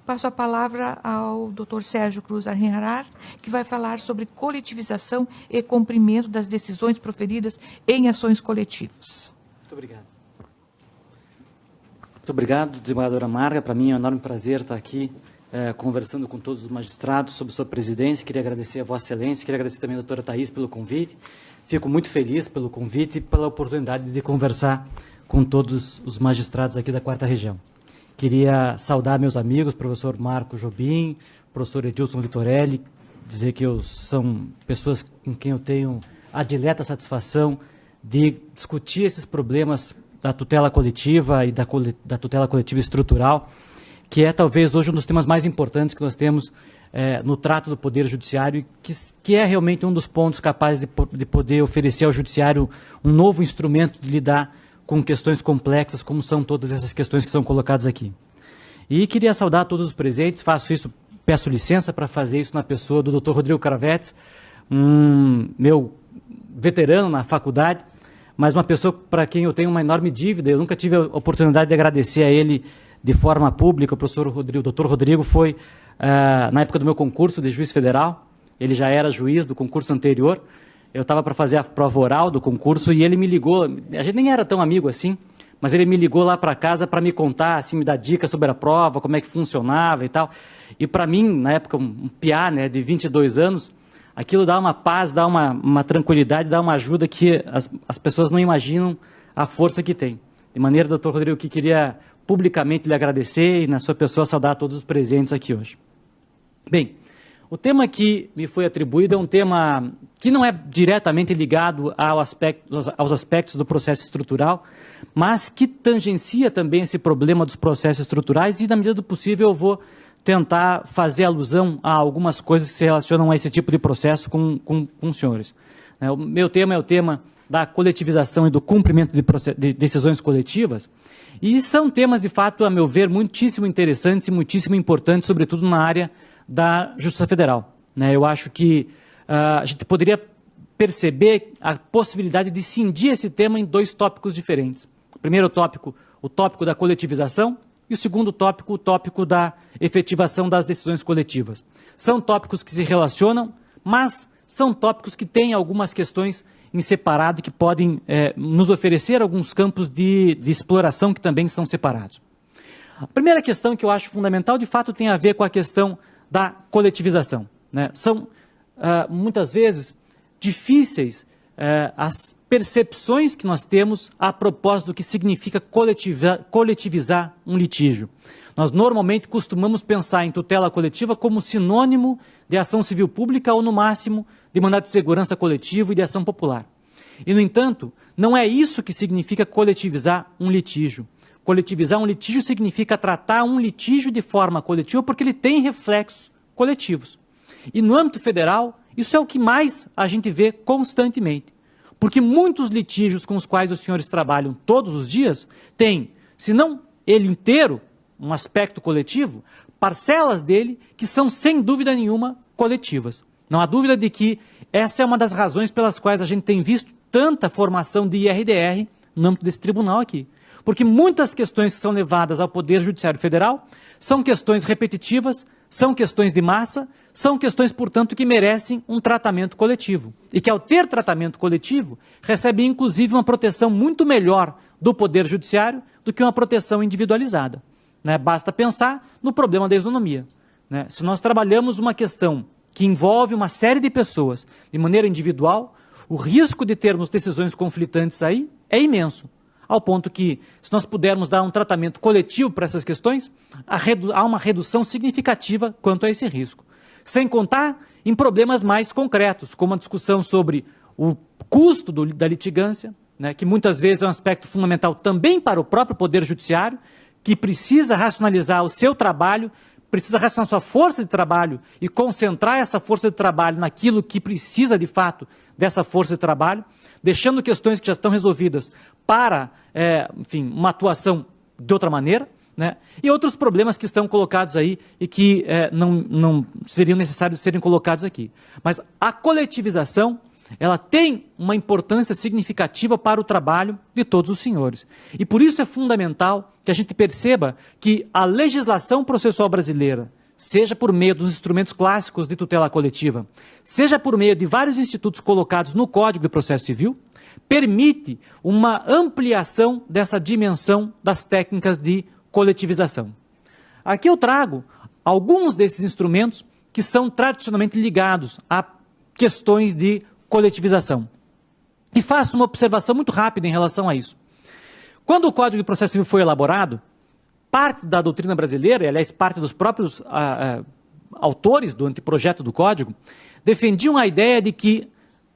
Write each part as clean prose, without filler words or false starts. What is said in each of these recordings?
passo a palavra ao Dr. Sérgio Cruz Arrinharar, que vai falar sobre coletivização e cumprimento das decisões proferidas em ações coletivas. Muito obrigado. Muito obrigado, desembargadora Marga. Para mim é um enorme prazer estar aqui conversando com todos os magistrados sobre sua presidência. Queria agradecer a Vossa Excelência, queria agradecer também a doutora Thaís pelo convite. Fico muito feliz pelo convite e pela oportunidade de conversar com todos os magistrados aqui da 4ª Região. Queria saudar meus amigos, professor Marco Jobim, professor Edilson Vitorelli, dizer que são pessoas com quem eu tenho a dileta satisfação de discutir esses problemas da tutela coletiva e da tutela coletiva estrutural, que é talvez hoje um dos temas mais importantes que nós temos no trato do Poder Judiciário, que é realmente um dos pontos capazes de poder oferecer ao Judiciário um novo instrumento de lidar com questões complexas, como são todas essas questões que são colocadas aqui. E queria saudar todos os presentes, peço licença para fazer isso na pessoa do Dr. Rodrigo Caravetes, meu veterano na faculdade, mas uma pessoa para quem eu tenho uma enorme dívida. Eu nunca tive a oportunidade de agradecer a ele de forma pública. O Dr. Rodrigo foi, na época do meu concurso de juiz federal, ele já era juiz do concurso anterior, eu estava para fazer a prova oral do concurso e ele me ligou, a gente nem era tão amigo assim, mas ele me ligou lá para casa para me contar, assim, me dar dicas sobre a prova, como é que funcionava e tal. E para mim, na época, um piá, né, de 22 anos, aquilo dá uma paz, dá uma tranquilidade, dá uma ajuda que as pessoas não imaginam a força que tem. De maneira, doutor Rodrigo, que queria publicamente lhe agradecer e, na sua pessoa, saudar todos os presentes aqui hoje. Bem, o tema que me foi atribuído é um tema que não é diretamente ligado aos aspectos do processo estrutural, mas que tangencia também esse problema dos processos estruturais e, na medida do possível, eu vou tentar fazer alusão a algumas coisas que se relacionam a esse tipo de processo com os senhores. O meu tema é o tema da coletivização e do cumprimento de decisões coletivas, e são temas, de fato, a meu ver, muitíssimo interessantes e muitíssimo importantes, sobretudo na área da Justiça Federal. Eu acho que a gente poderia perceber a possibilidade de cindir esse tema em dois tópicos diferentes. O primeiro tópico, o tópico da coletivização, e o segundo tópico, o tópico da efetivação das decisões coletivas. São tópicos que se relacionam, mas são tópicos que têm algumas questões em separado e que podem nos oferecer alguns campos de exploração que também são separados. A primeira questão que eu acho fundamental, de fato, tem a ver com a questão da coletivização. São, muitas vezes, difíceis as percepções que nós temos a propósito do que significa coletivizar um litígio. Nós normalmente costumamos pensar em tutela coletiva como sinônimo de ação civil pública ou, no máximo, de mandado de segurança coletivo e de ação popular. E, no entanto, não é isso que significa coletivizar um litígio. Coletivizar um litígio significa tratar um litígio de forma coletiva porque ele tem reflexos coletivos. E no âmbito federal, isso é o que mais a gente vê constantemente. Porque muitos litígios com os quais os senhores trabalham todos os dias têm, se não ele inteiro, um aspecto coletivo, parcelas dele que são, sem dúvida nenhuma, coletivas. Não há dúvida de que essa é uma das razões pelas quais a gente tem visto tanta formação de IRDR no âmbito desse tribunal aqui. Porque muitas questões que são levadas ao Poder Judiciário Federal são questões repetitivas, são questões de massa, são questões, portanto, que merecem um tratamento coletivo. E que, ao ter tratamento coletivo, recebem, inclusive, uma proteção muito melhor do Poder Judiciário do que uma proteção individualizada. Basta pensar no problema da isonomia. Se nós trabalhamos uma questão que envolve uma série de pessoas de maneira individual, o risco de termos decisões conflitantes aí é imenso. Ao ponto que, se nós pudermos dar um tratamento coletivo para essas questões, há uma redução significativa quanto a esse risco. Sem contar em problemas mais concretos, como a discussão sobre o custo da litigância, que muitas vezes é um aspecto fundamental também para o próprio Poder Judiciário, que precisa racionalizar o seu trabalho, precisa racionalizar sua força de trabalho e concentrar essa força de trabalho naquilo que precisa, de fato, dessa força de trabalho, deixando questões que já estão resolvidas para, enfim, uma atuação de outra maneira, e outros problemas que estão colocados aí e que não seriam necessários serem colocados aqui. Mas a coletivização ela tem uma importância significativa para o trabalho de todos os senhores. E por isso é fundamental que a gente perceba que a legislação processual brasileira, seja por meio dos instrumentos clássicos de tutela coletiva, seja por meio de vários institutos colocados no Código de Processo Civil, permite uma ampliação dessa dimensão das técnicas de coletivização. Aqui eu trago alguns desses instrumentos que são tradicionalmente ligados a questões de coletivização. E faço uma observação muito rápida em relação a isso. Quando o Código de Processo Civil foi elaborado, parte da doutrina brasileira, e aliás parte dos próprios autores do anteprojeto do Código, defendiam a ideia de que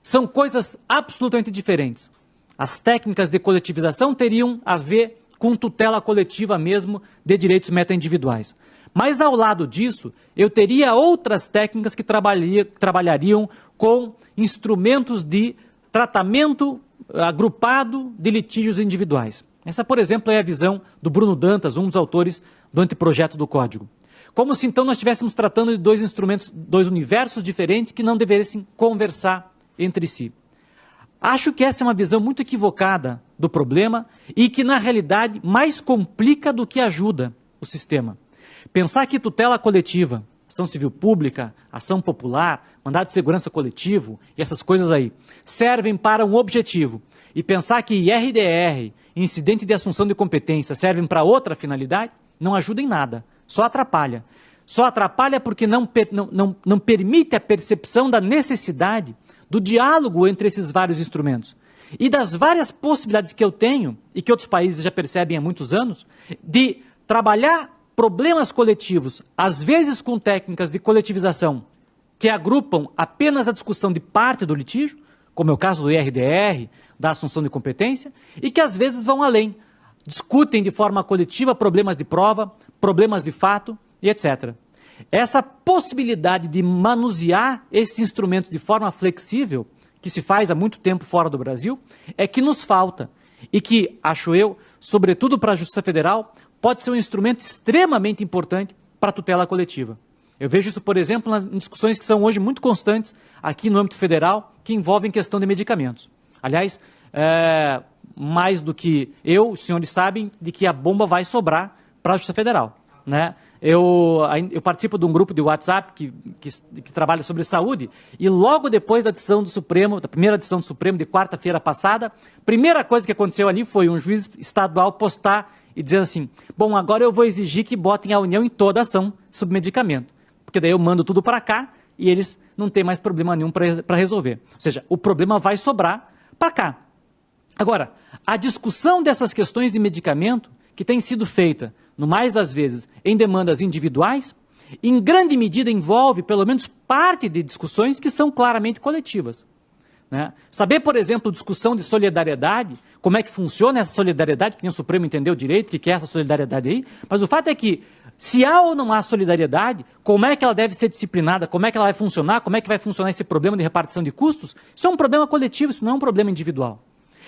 são coisas absolutamente diferentes. As técnicas de coletivização teriam a ver com tutela coletiva mesmo de direitos meta-individuais. Mas, ao lado disso, eu teria outras técnicas que trabalhariam com instrumentos de tratamento agrupado de litígios individuais. Essa, por exemplo, é a visão do Bruno Dantas, um dos autores do anteprojeto do Código. Como se, então, nós estivéssemos tratando de dois instrumentos, dois universos diferentes que não devessem conversar entre si. Acho que essa é uma visão muito equivocada do problema e que, na realidade, mais complica do que ajuda o sistema. Pensar que tutela coletiva, ação civil pública, ação popular, mandado de segurança coletivo e essas coisas aí, servem para um objetivo. E pensar que IRDR, incidente de assunção de competência, servem para outra finalidade, não ajuda em nada, só atrapalha. Só atrapalha porque não permite a percepção da necessidade do diálogo entre esses vários instrumentos e das várias possibilidades que eu tenho, e que outros países já percebem há muitos anos, de trabalhar problemas coletivos, às vezes com técnicas de coletivização que agrupam apenas a discussão de parte do litígio, como é o caso do IRDR, da assunção de competência, e que às vezes vão além, discutem de forma coletiva problemas de prova, problemas de fato e etc. Essa possibilidade de manusear esses instrumentos de forma flexível, que se faz há muito tempo fora do Brasil, é que nos falta e que, acho eu, sobretudo para a Justiça Federal, pode ser um instrumento extremamente importante para a tutela coletiva. Eu vejo isso, por exemplo, nas discussões que são hoje muito constantes aqui no âmbito federal, que envolvem questão de medicamentos. Aliás, mais do que eu, os senhores sabem de que a bomba vai sobrar para a Justiça Federal, né? Eu participo de um grupo de WhatsApp que trabalha sobre saúde, e logo depois da decisão do Supremo, da primeira decisão do Supremo de quarta-feira passada, primeira coisa que aconteceu ali foi um juiz estadual postar e dizer assim, bom, agora eu vou exigir que botem a União em toda ação sobre medicamento, porque daí eu mando tudo para cá e eles não têm mais problema nenhum para resolver. Ou seja, o problema vai sobrar para cá. Agora, a discussão dessas questões de medicamento, que tem sido feita, no mais das vezes, em demandas individuais, em grande medida envolve, pelo menos, parte de discussões que são claramente coletivas. Né? Saber, por exemplo, discussão de solidariedade, como é que funciona essa solidariedade, que nem o Supremo entendeu direito, o que é essa solidariedade aí, mas o fato é que, se há ou não há solidariedade, como é que ela deve ser disciplinada, como é que ela vai funcionar, como é que vai funcionar esse problema de repartição de custos, isso é um problema coletivo, isso não é um problema individual.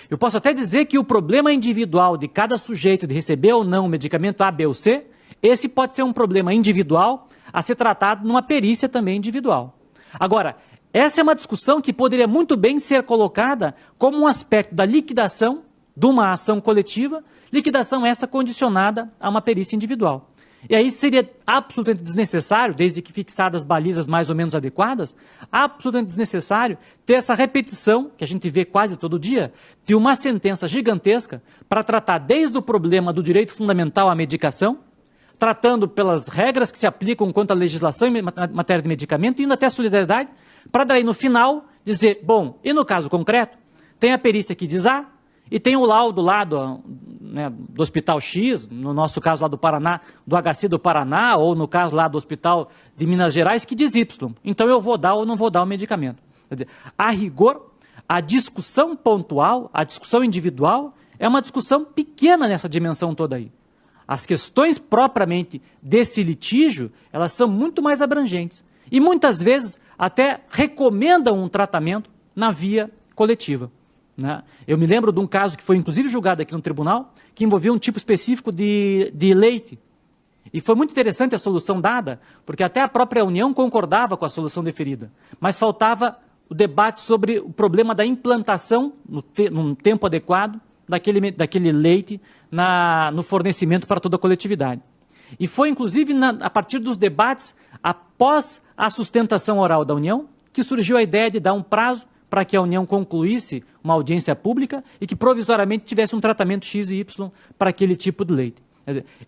Eu posso até dizer que o problema individual de cada sujeito de receber ou não o medicamento A, B ou C, esse pode ser um problema individual a ser tratado numa perícia também individual. Agora, essa é uma discussão que poderia muito bem ser colocada como um aspecto da liquidação de uma ação coletiva, liquidação essa condicionada a uma perícia individual. E aí seria absolutamente desnecessário, desde que fixadas balizas mais ou menos adequadas, absolutamente desnecessário ter essa repetição, que a gente vê quase todo dia, de uma sentença gigantesca para tratar desde o problema do direito fundamental à medicação, tratando pelas regras que se aplicam quanto à legislação em matéria de medicamento, indo até a solidariedade, para daí no final dizer, bom, e no caso concreto, tem a perícia que diz A, e tem o laudo lá do Hospital X, no nosso caso lá do Paraná, do HC do Paraná, ou no caso lá do Hospital de Minas Gerais, que diz Y. Então eu vou dar ou não vou dar o medicamento. Quer dizer, a rigor, a discussão pontual, a discussão individual, é uma discussão pequena nessa dimensão toda aí. As questões propriamente desse litígio, elas são muito mais abrangentes. E muitas vezes até recomendam um tratamento na via coletiva. Né? Eu me lembro de um caso que foi inclusive julgado aqui no tribunal, que envolvia um tipo específico de leite. E foi muito interessante a solução dada, porque até a própria União concordava com a solução deferida, mas faltava o debate sobre o problema da implantação, num tempo adequado, daquele leite no fornecimento para toda a coletividade. E foi, inclusive, a partir dos debates após a sustentação oral da União, que surgiu a ideia de dar um prazo para que a União concluísse uma audiência pública e que provisoriamente tivesse um tratamento X e Y para aquele tipo de leite.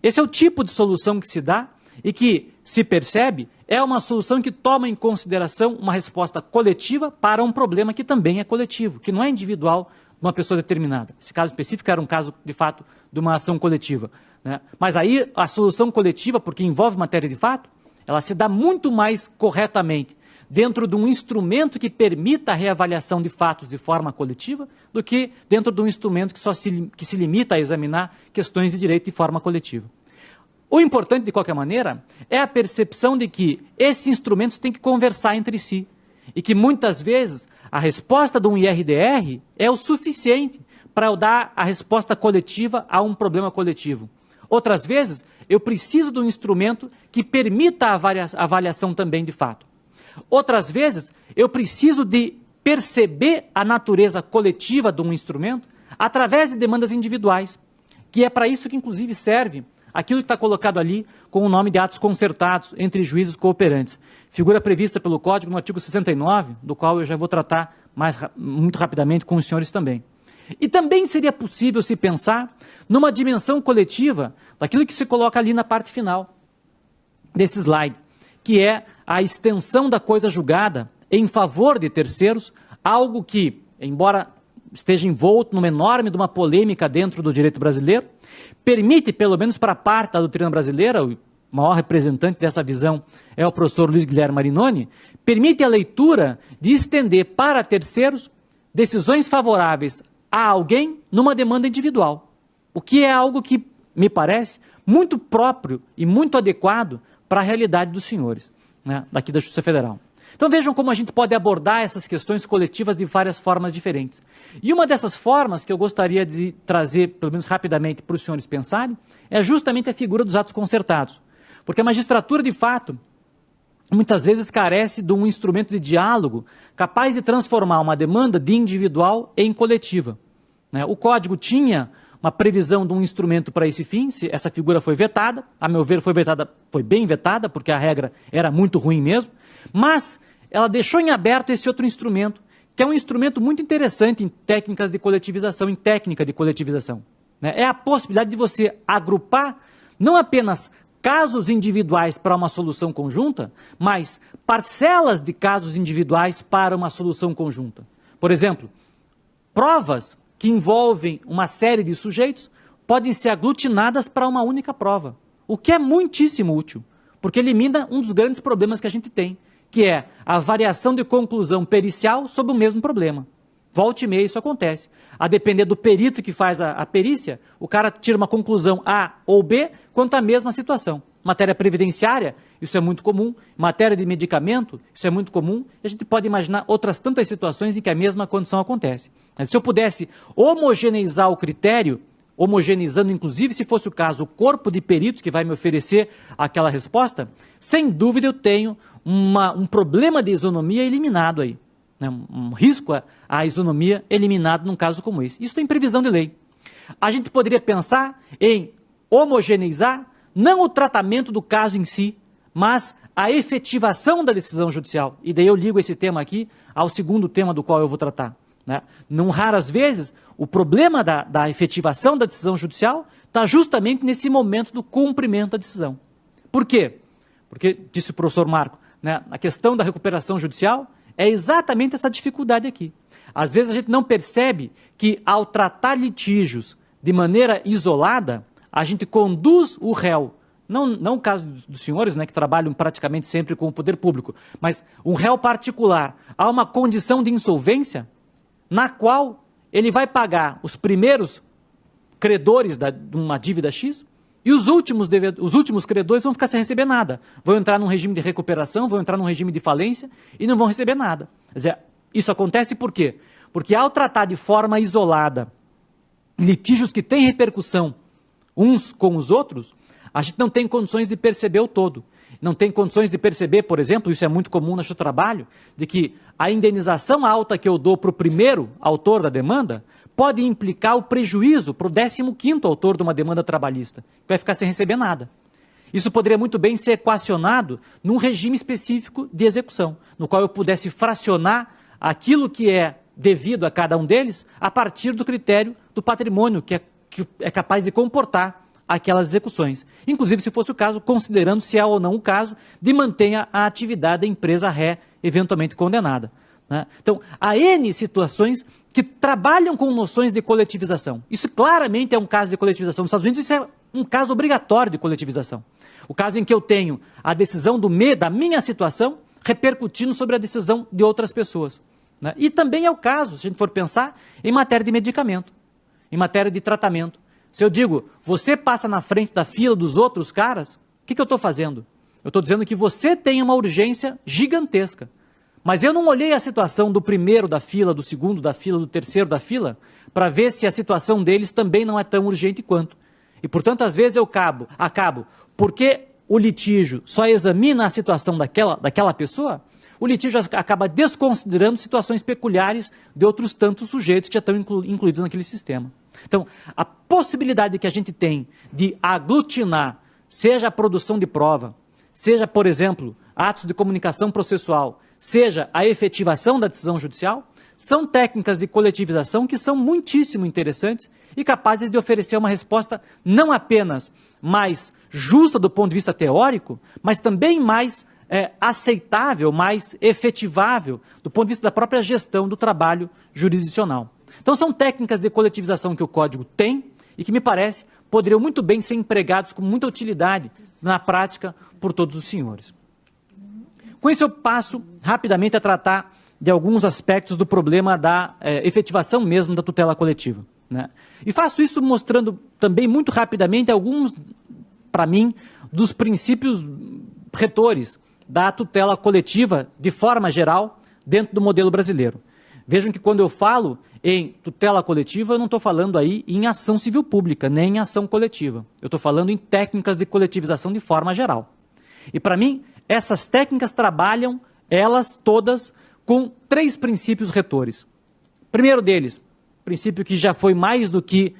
Esse é o tipo de solução que se dá e que, se percebe, é uma solução que toma em consideração uma resposta coletiva para um problema que também é coletivo, que não é individual de uma pessoa determinada. Esse caso específico era um caso, de fato, de uma ação coletiva, né? Mas aí a solução coletiva, porque envolve matéria de fato, ela se dá muito mais corretamente dentro de um instrumento que permita a reavaliação de fatos de forma coletiva do que dentro de um instrumento que se limita a examinar questões de direito de forma coletiva. O importante, de qualquer maneira, é a percepção de que esses instrumentos têm que conversar entre si e que, muitas vezes, a resposta de um IRDR é o suficiente para eu dar a resposta coletiva a um problema coletivo. Outras vezes, eu preciso de um instrumento que permita a avaliação também de fato. Outras vezes, eu preciso de perceber a natureza coletiva de um instrumento através de demandas individuais, que é para isso que, inclusive, serve aquilo que está colocado ali com o nome de atos concertados entre juízes cooperantes. Figura prevista pelo Código no artigo 69, do qual eu já vou tratar muito rapidamente com os senhores também. E também seria possível se pensar numa dimensão coletiva daquilo que se coloca ali na parte final desse slide, que é a extensão da coisa julgada em favor de terceiros, algo que, embora esteja envolto numa enorme de uma polêmica dentro do direito brasileiro, permite, pelo menos para a parte da doutrina brasileira, o maior representante dessa visão é o professor Luiz Guilherme Marinoni, permite a leitura de estender para terceiros decisões favoráveis a alguém numa demanda individual, o que é algo que, me parece, muito próprio e muito adequado para a realidade dos senhores, né, daqui da Justiça Federal. Então vejam como a gente pode abordar essas questões coletivas de várias formas diferentes. E uma dessas formas que eu gostaria de trazer, pelo menos rapidamente, para os senhores pensarem, é justamente a figura dos atos concertados. Porque a magistratura, de fato, muitas vezes carece de um instrumento de diálogo capaz de transformar uma demanda de individual em coletiva, né? O Código tinha uma previsão de um instrumento para esse fim, se essa figura foi vetada, a meu ver foi bem vetada, porque a regra era muito ruim mesmo, mas ela deixou em aberto esse outro instrumento, que é um instrumento muito interessante em técnicas de coletivização, em técnica de coletivização, né? É a possibilidade de você agrupar não apenas casos individuais para uma solução conjunta, mas parcelas de casos individuais para uma solução conjunta. Por exemplo, provas que envolvem uma série de sujeitos podem ser aglutinadas para uma única prova, o que é muitíssimo útil, porque elimina um dos grandes problemas que a gente tem, que é a variação de conclusão pericial sobre o mesmo problema. Volta e meia isso acontece. A depender do perito que faz a perícia, o cara tira uma conclusão A ou B quanto à mesma situação. Matéria previdenciária, isso é muito comum. Matéria de medicamento, isso é muito comum. E a gente pode imaginar outras tantas situações em que a mesma condição acontece. Se eu pudesse homogeneizar o critério, homogeneizando inclusive, se fosse o caso, o corpo de peritos que vai me oferecer aquela resposta, sem dúvida eu tenho um problema de isonomia eliminado aí, né? Um risco à isonomia eliminado num caso como esse. Isso tem previsão de lei. A gente poderia pensar em homogeneizar não o tratamento do caso em si, mas a efetivação da decisão judicial. E daí eu ligo esse tema aqui ao segundo tema do qual eu vou tratar, né? Não raras vezes, o problema da efetivação da decisão judicial está justamente nesse momento do cumprimento da decisão. Por quê? Porque, disse o professor Marco, né, a questão da recuperação judicial é exatamente essa dificuldade aqui. Às vezes a gente não percebe que, ao tratar litígios de maneira isolada, a gente conduz o réu, não o caso dos senhores, né, que trabalham praticamente sempre com o poder público, mas um réu particular a uma condição de insolvência na qual ele vai pagar os primeiros credores de uma dívida X e os últimos credores vão ficar sem receber nada. Vão entrar num regime de recuperação, vão entrar num regime de falência e não vão receber nada. Quer dizer, isso acontece por quê? Porque ao tratar de forma isolada litígios que têm repercussão uns com os outros, a gente não tem condições de perceber o todo. não tem condições de perceber, por exemplo, isso é muito comum no seu trabalho, de que a indenização alta que eu dou para o primeiro autor da demanda pode implicar o prejuízo para o 15º autor de uma demanda trabalhista, que vai ficar sem receber nada. Isso poderia muito bem ser equacionado num regime específico de execução, no qual eu pudesse fracionar aquilo que é devido a cada um deles a partir do critério do patrimônio que é capaz de comportar aquelas execuções. Inclusive, se fosse o caso, considerando se é ou não o caso de manter a atividade da empresa ré eventualmente condenada. Né? Então, há N situações que trabalham com noções de coletivização. Isso claramente é um caso de coletivização. Nos Estados Unidos, isso é um caso obrigatório de coletivização. O caso em que eu tenho a decisão da minha situação repercutindo sobre a decisão de outras pessoas. Né? E também é o caso, se a gente for pensar, em matéria de medicamento, em matéria de tratamento. Se eu digo, você passa na frente da fila dos outros caras, o que eu estou fazendo? Eu estou dizendo que você tem uma urgência gigantesca. Mas eu não olhei a situação do primeiro da fila, do segundo da fila, do terceiro da fila, para ver se a situação deles também não é tão urgente quanto. E, portanto, às vezes eu acabo, porque o litígio só examina a situação daquela pessoa, o litígio acaba desconsiderando situações peculiares de outros tantos sujeitos que já estão incluídos naquele sistema. Então, a possibilidade que a gente tem de aglutinar, seja a produção de prova, seja, por exemplo, atos de comunicação processual, seja a efetivação da decisão judicial, são técnicas de coletivização que são muitíssimo interessantes e capazes de oferecer uma resposta não apenas mais justa do ponto de vista teórico, mas também mais aceitável, mais efetivável do ponto de vista da própria gestão do trabalho jurisdicional. Então são técnicas de coletivização que o Código tem e que, me parece, poderiam muito bem ser empregados com muita utilidade na prática por todos os senhores. Com isso eu passo rapidamente a tratar de alguns aspectos do problema da efetivação mesmo da tutela coletiva. Né? E faço isso mostrando também muito rapidamente alguns, para mim, dos princípios retores da tutela coletiva de forma geral dentro do modelo brasileiro. Vejam que quando eu falo em tutela coletiva, eu não estou falando aí em ação civil pública, nem em ação coletiva. Eu estou falando em técnicas de coletivização de forma geral. E para mim, essas técnicas trabalham, elas todas, com 3 princípios retores. Primeiro deles, princípio que já foi mais do que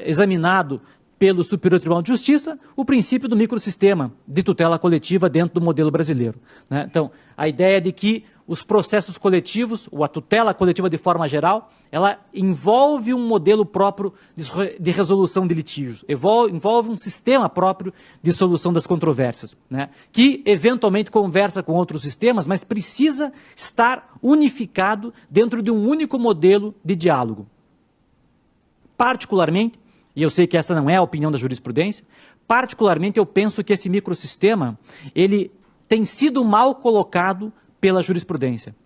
examinado pelo Superior Tribunal de Justiça, o princípio do microsistema de tutela coletiva dentro do modelo brasileiro. Né? Então, a ideia de que os processos coletivos, ou a tutela coletiva de forma geral, ela envolve um modelo próprio de resolução de litígios, envolve um sistema próprio de solução das controvérsias, né? Que eventualmente conversa com outros sistemas, mas precisa estar unificado dentro de um único modelo de diálogo. Particularmente, e eu sei que essa não é a opinião da jurisprudência, particularmente eu penso que esse microsistema, ele tem sido mal colocado pela jurisprudência.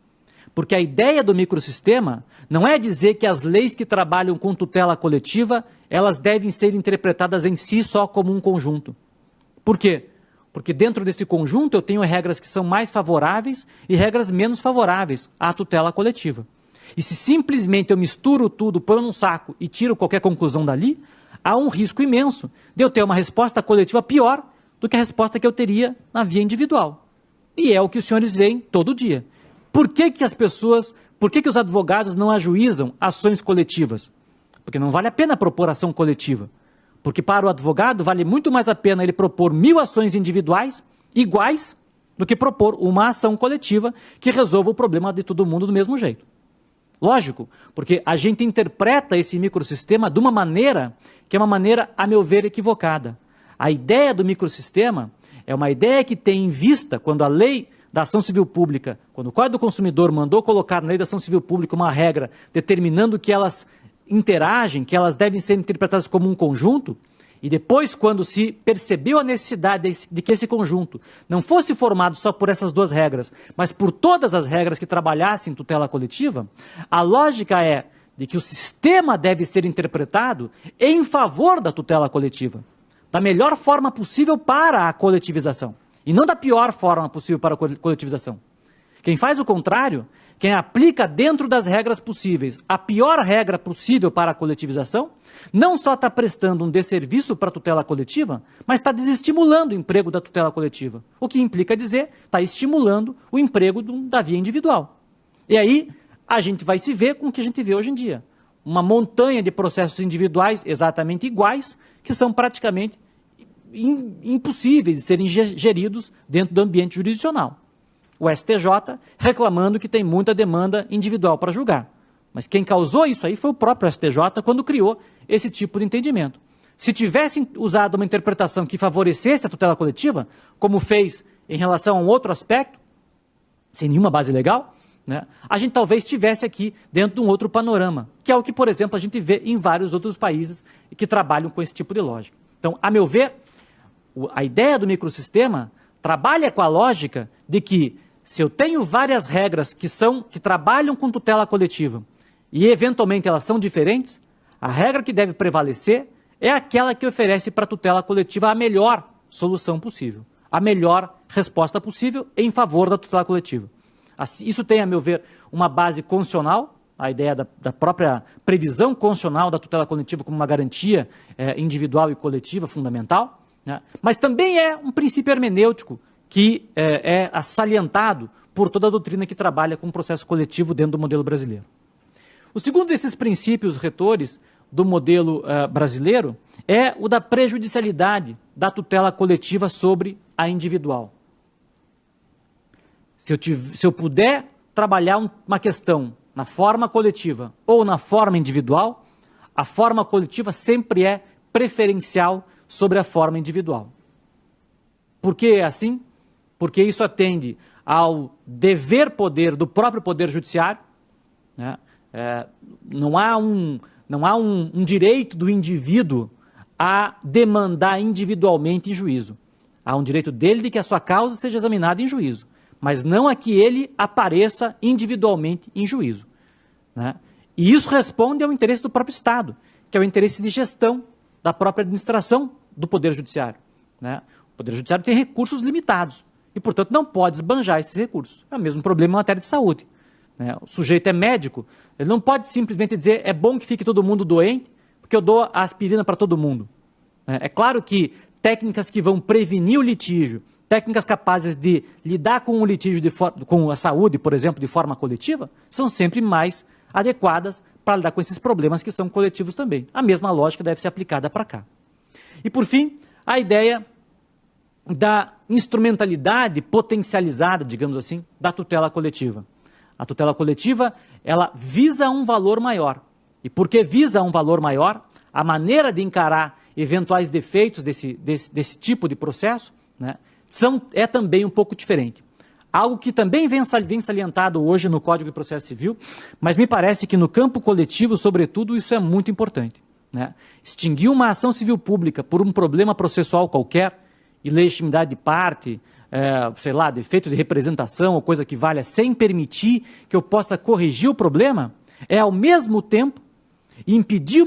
Porque a ideia do microsistema não é dizer que as leis que trabalham com tutela coletiva, elas devem ser interpretadas em si só como um conjunto. Por quê? Porque dentro desse conjunto eu tenho regras que são mais favoráveis e regras menos favoráveis à tutela coletiva. E se simplesmente eu misturo tudo, ponho num saco e tiro qualquer conclusão dali, há um risco imenso de eu ter uma resposta coletiva pior do que a resposta que eu teria na via individual. E é o que os senhores veem todo dia. Por que os advogados não ajuizam ações coletivas? Porque não vale a pena propor ação coletiva. Porque para o advogado vale muito mais a pena ele propor 1000 ações individuais iguais do que propor uma ação coletiva que resolva o problema de todo mundo do mesmo jeito. Lógico, porque a gente interpreta esse microsistema de uma maneira que é uma maneira, a meu ver, equivocada. A ideia do microsistema é uma ideia que tem em vista, quando a lei da ação civil pública, quando o Código do Consumidor mandou colocar na lei da ação civil pública uma regra determinando que elas interagem, que elas devem ser interpretadas como um conjunto, e depois, quando se percebeu a necessidade de que esse conjunto não fosse formado só por essas 2 regras, mas por todas as regras que trabalhassem tutela coletiva, a lógica é de que o sistema deve ser interpretado em favor da tutela coletiva, da melhor forma possível para a coletivização, e não da pior forma possível para a coletivização. Quem faz o contrário, quem aplica dentro das regras possíveis a pior regra possível para a coletivização, não só está prestando um desserviço para a tutela coletiva, mas está desestimulando o emprego da tutela coletiva. O que implica dizer, está estimulando o emprego da via individual. E aí, a gente vai se ver com o que a gente vê hoje em dia. Uma montanha de processos individuais exatamente iguais, que são praticamente impossíveis de serem geridos dentro do ambiente jurisdicional. O STJ reclamando que tem muita demanda individual para julgar. Mas quem causou isso aí foi o próprio STJ quando criou esse tipo de entendimento. Se tivessem usado uma interpretação que favorecesse a tutela coletiva, como fez em relação a um outro aspecto, sem nenhuma base legal, né, a gente talvez estivesse aqui dentro de um outro panorama, que é o que, por exemplo, a gente vê em vários outros países que trabalham com esse tipo de lógica. Então, a meu ver, a ideia do microsistema trabalha com a lógica de que se eu tenho várias regras que trabalham com tutela coletiva e eventualmente elas são diferentes, a regra que deve prevalecer é aquela que oferece para a tutela coletiva a melhor solução possível, a melhor resposta possível em favor da tutela coletiva. Isso tem, a meu ver, uma base constitucional, a ideia da própria previsão constitucional da tutela coletiva como uma garantia individual e coletiva fundamental, né? Mas também é um princípio hermenêutico que é salientado por toda a doutrina que trabalha com o processo coletivo dentro do modelo brasileiro. O segundo desses princípios retores do modelo brasileiro é o da prejudicialidade da tutela coletiva sobre a individual. Se eu puder trabalhar uma questão na forma coletiva ou na forma individual, a forma coletiva sempre é preferencial sobre a forma individual. Por que é assim? Porque isso atende ao dever poder do próprio Poder Judiciário, né? Não há um direito do indivíduo a demandar individualmente em juízo. Há um direito dele de que a sua causa seja examinada em juízo, mas não a que ele apareça individualmente em juízo, né? E isso responde ao interesse do próprio Estado, que é o interesse de gestão da própria administração do Poder Judiciário, né? O Poder Judiciário tem recursos limitados e, portanto, não pode esbanjar esses recursos. É o mesmo problema em matéria de saúde, né? O sujeito é médico, ele não pode simplesmente dizer é bom que fique todo mundo doente porque eu dou a aspirina para todo mundo. É claro que técnicas que vão prevenir o litígio, técnicas capazes de lidar com o litígio, com a saúde, por exemplo, de forma coletiva, são sempre mais adequadas para lidar com esses problemas que são coletivos também. A mesma lógica deve ser aplicada para cá. E, por fim, a ideia da instrumentalidade potencializada, digamos assim, da tutela coletiva. A tutela coletiva, ela visa um valor maior. E porque visa um valor maior, a maneira de encarar eventuais defeitos desse tipo de processo, né, é também um pouco diferente. Algo que também vem salientado hoje no Código de Processo Civil, mas me parece que no campo coletivo, sobretudo, isso é muito importante, né? Extinguir uma ação civil pública por um problema processual qualquer, ilegitimidade de parte, sei lá, defeito de representação ou coisa que valha, sem permitir que eu possa corrigir o problema, é ao mesmo tempo impedir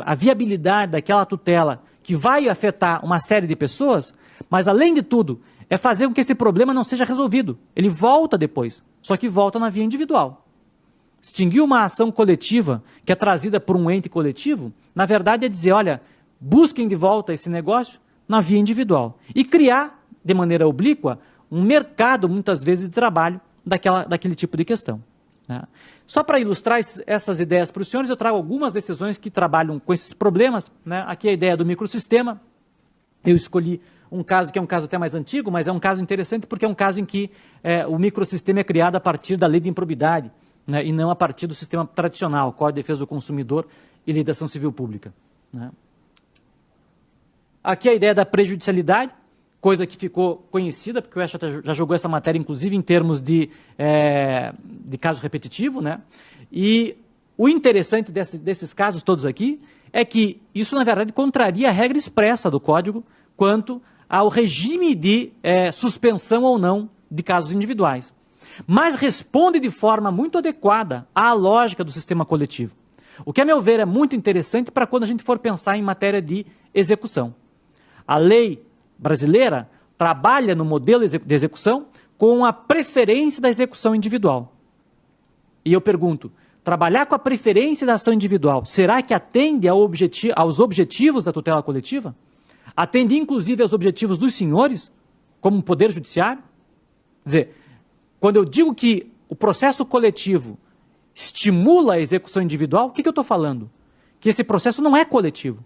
a viabilidade daquela tutela que vai afetar uma série de pessoas, mas, além de tudo, é fazer com que esse problema não seja resolvido. Ele volta depois, só que volta na via individual. Extinguir uma ação coletiva que é trazida por um ente coletivo, na verdade é dizer, olha, busquem de volta esse negócio na via individual. E criar, de maneira oblíqua, um mercado, muitas vezes, de trabalho daquele tipo de questão, né? Só para ilustrar essas ideias para os senhores, eu trago algumas decisões que trabalham com esses problemas, né? Aqui a ideia do microsistema. Eu escolhi um caso que é um caso até mais antigo, mas é um caso interessante porque é um caso em que o microsistema é criado a partir da lei de improbidade, né? E não a partir do sistema tradicional, Código de Defesa do Consumidor e Lei da Ação Civil Pública, né? Aqui a ideia da prejudicialidade, coisa que ficou conhecida, porque o STJ já jogou essa matéria, inclusive, em termos de caso repetitivo, né? E o interessante desses casos todos aqui é que isso, na verdade, contraria a regra expressa do Código quanto ao regime de suspensão ou não de casos individuais, mas responde de forma muito adequada à lógica do sistema coletivo. O que, a meu ver, é muito interessante para quando a gente for pensar em matéria de execução. A lei brasileira trabalha no modelo de execução com a preferência da execução individual. E eu pergunto, trabalhar com a preferência da ação individual, será que atende aos objetivos da tutela coletiva? Atende, inclusive, aos objetivos dos senhores, como poder judiciário? Quer dizer, quando eu digo que o processo coletivo estimula a execução individual, o que eu estou falando? Que esse processo não é coletivo,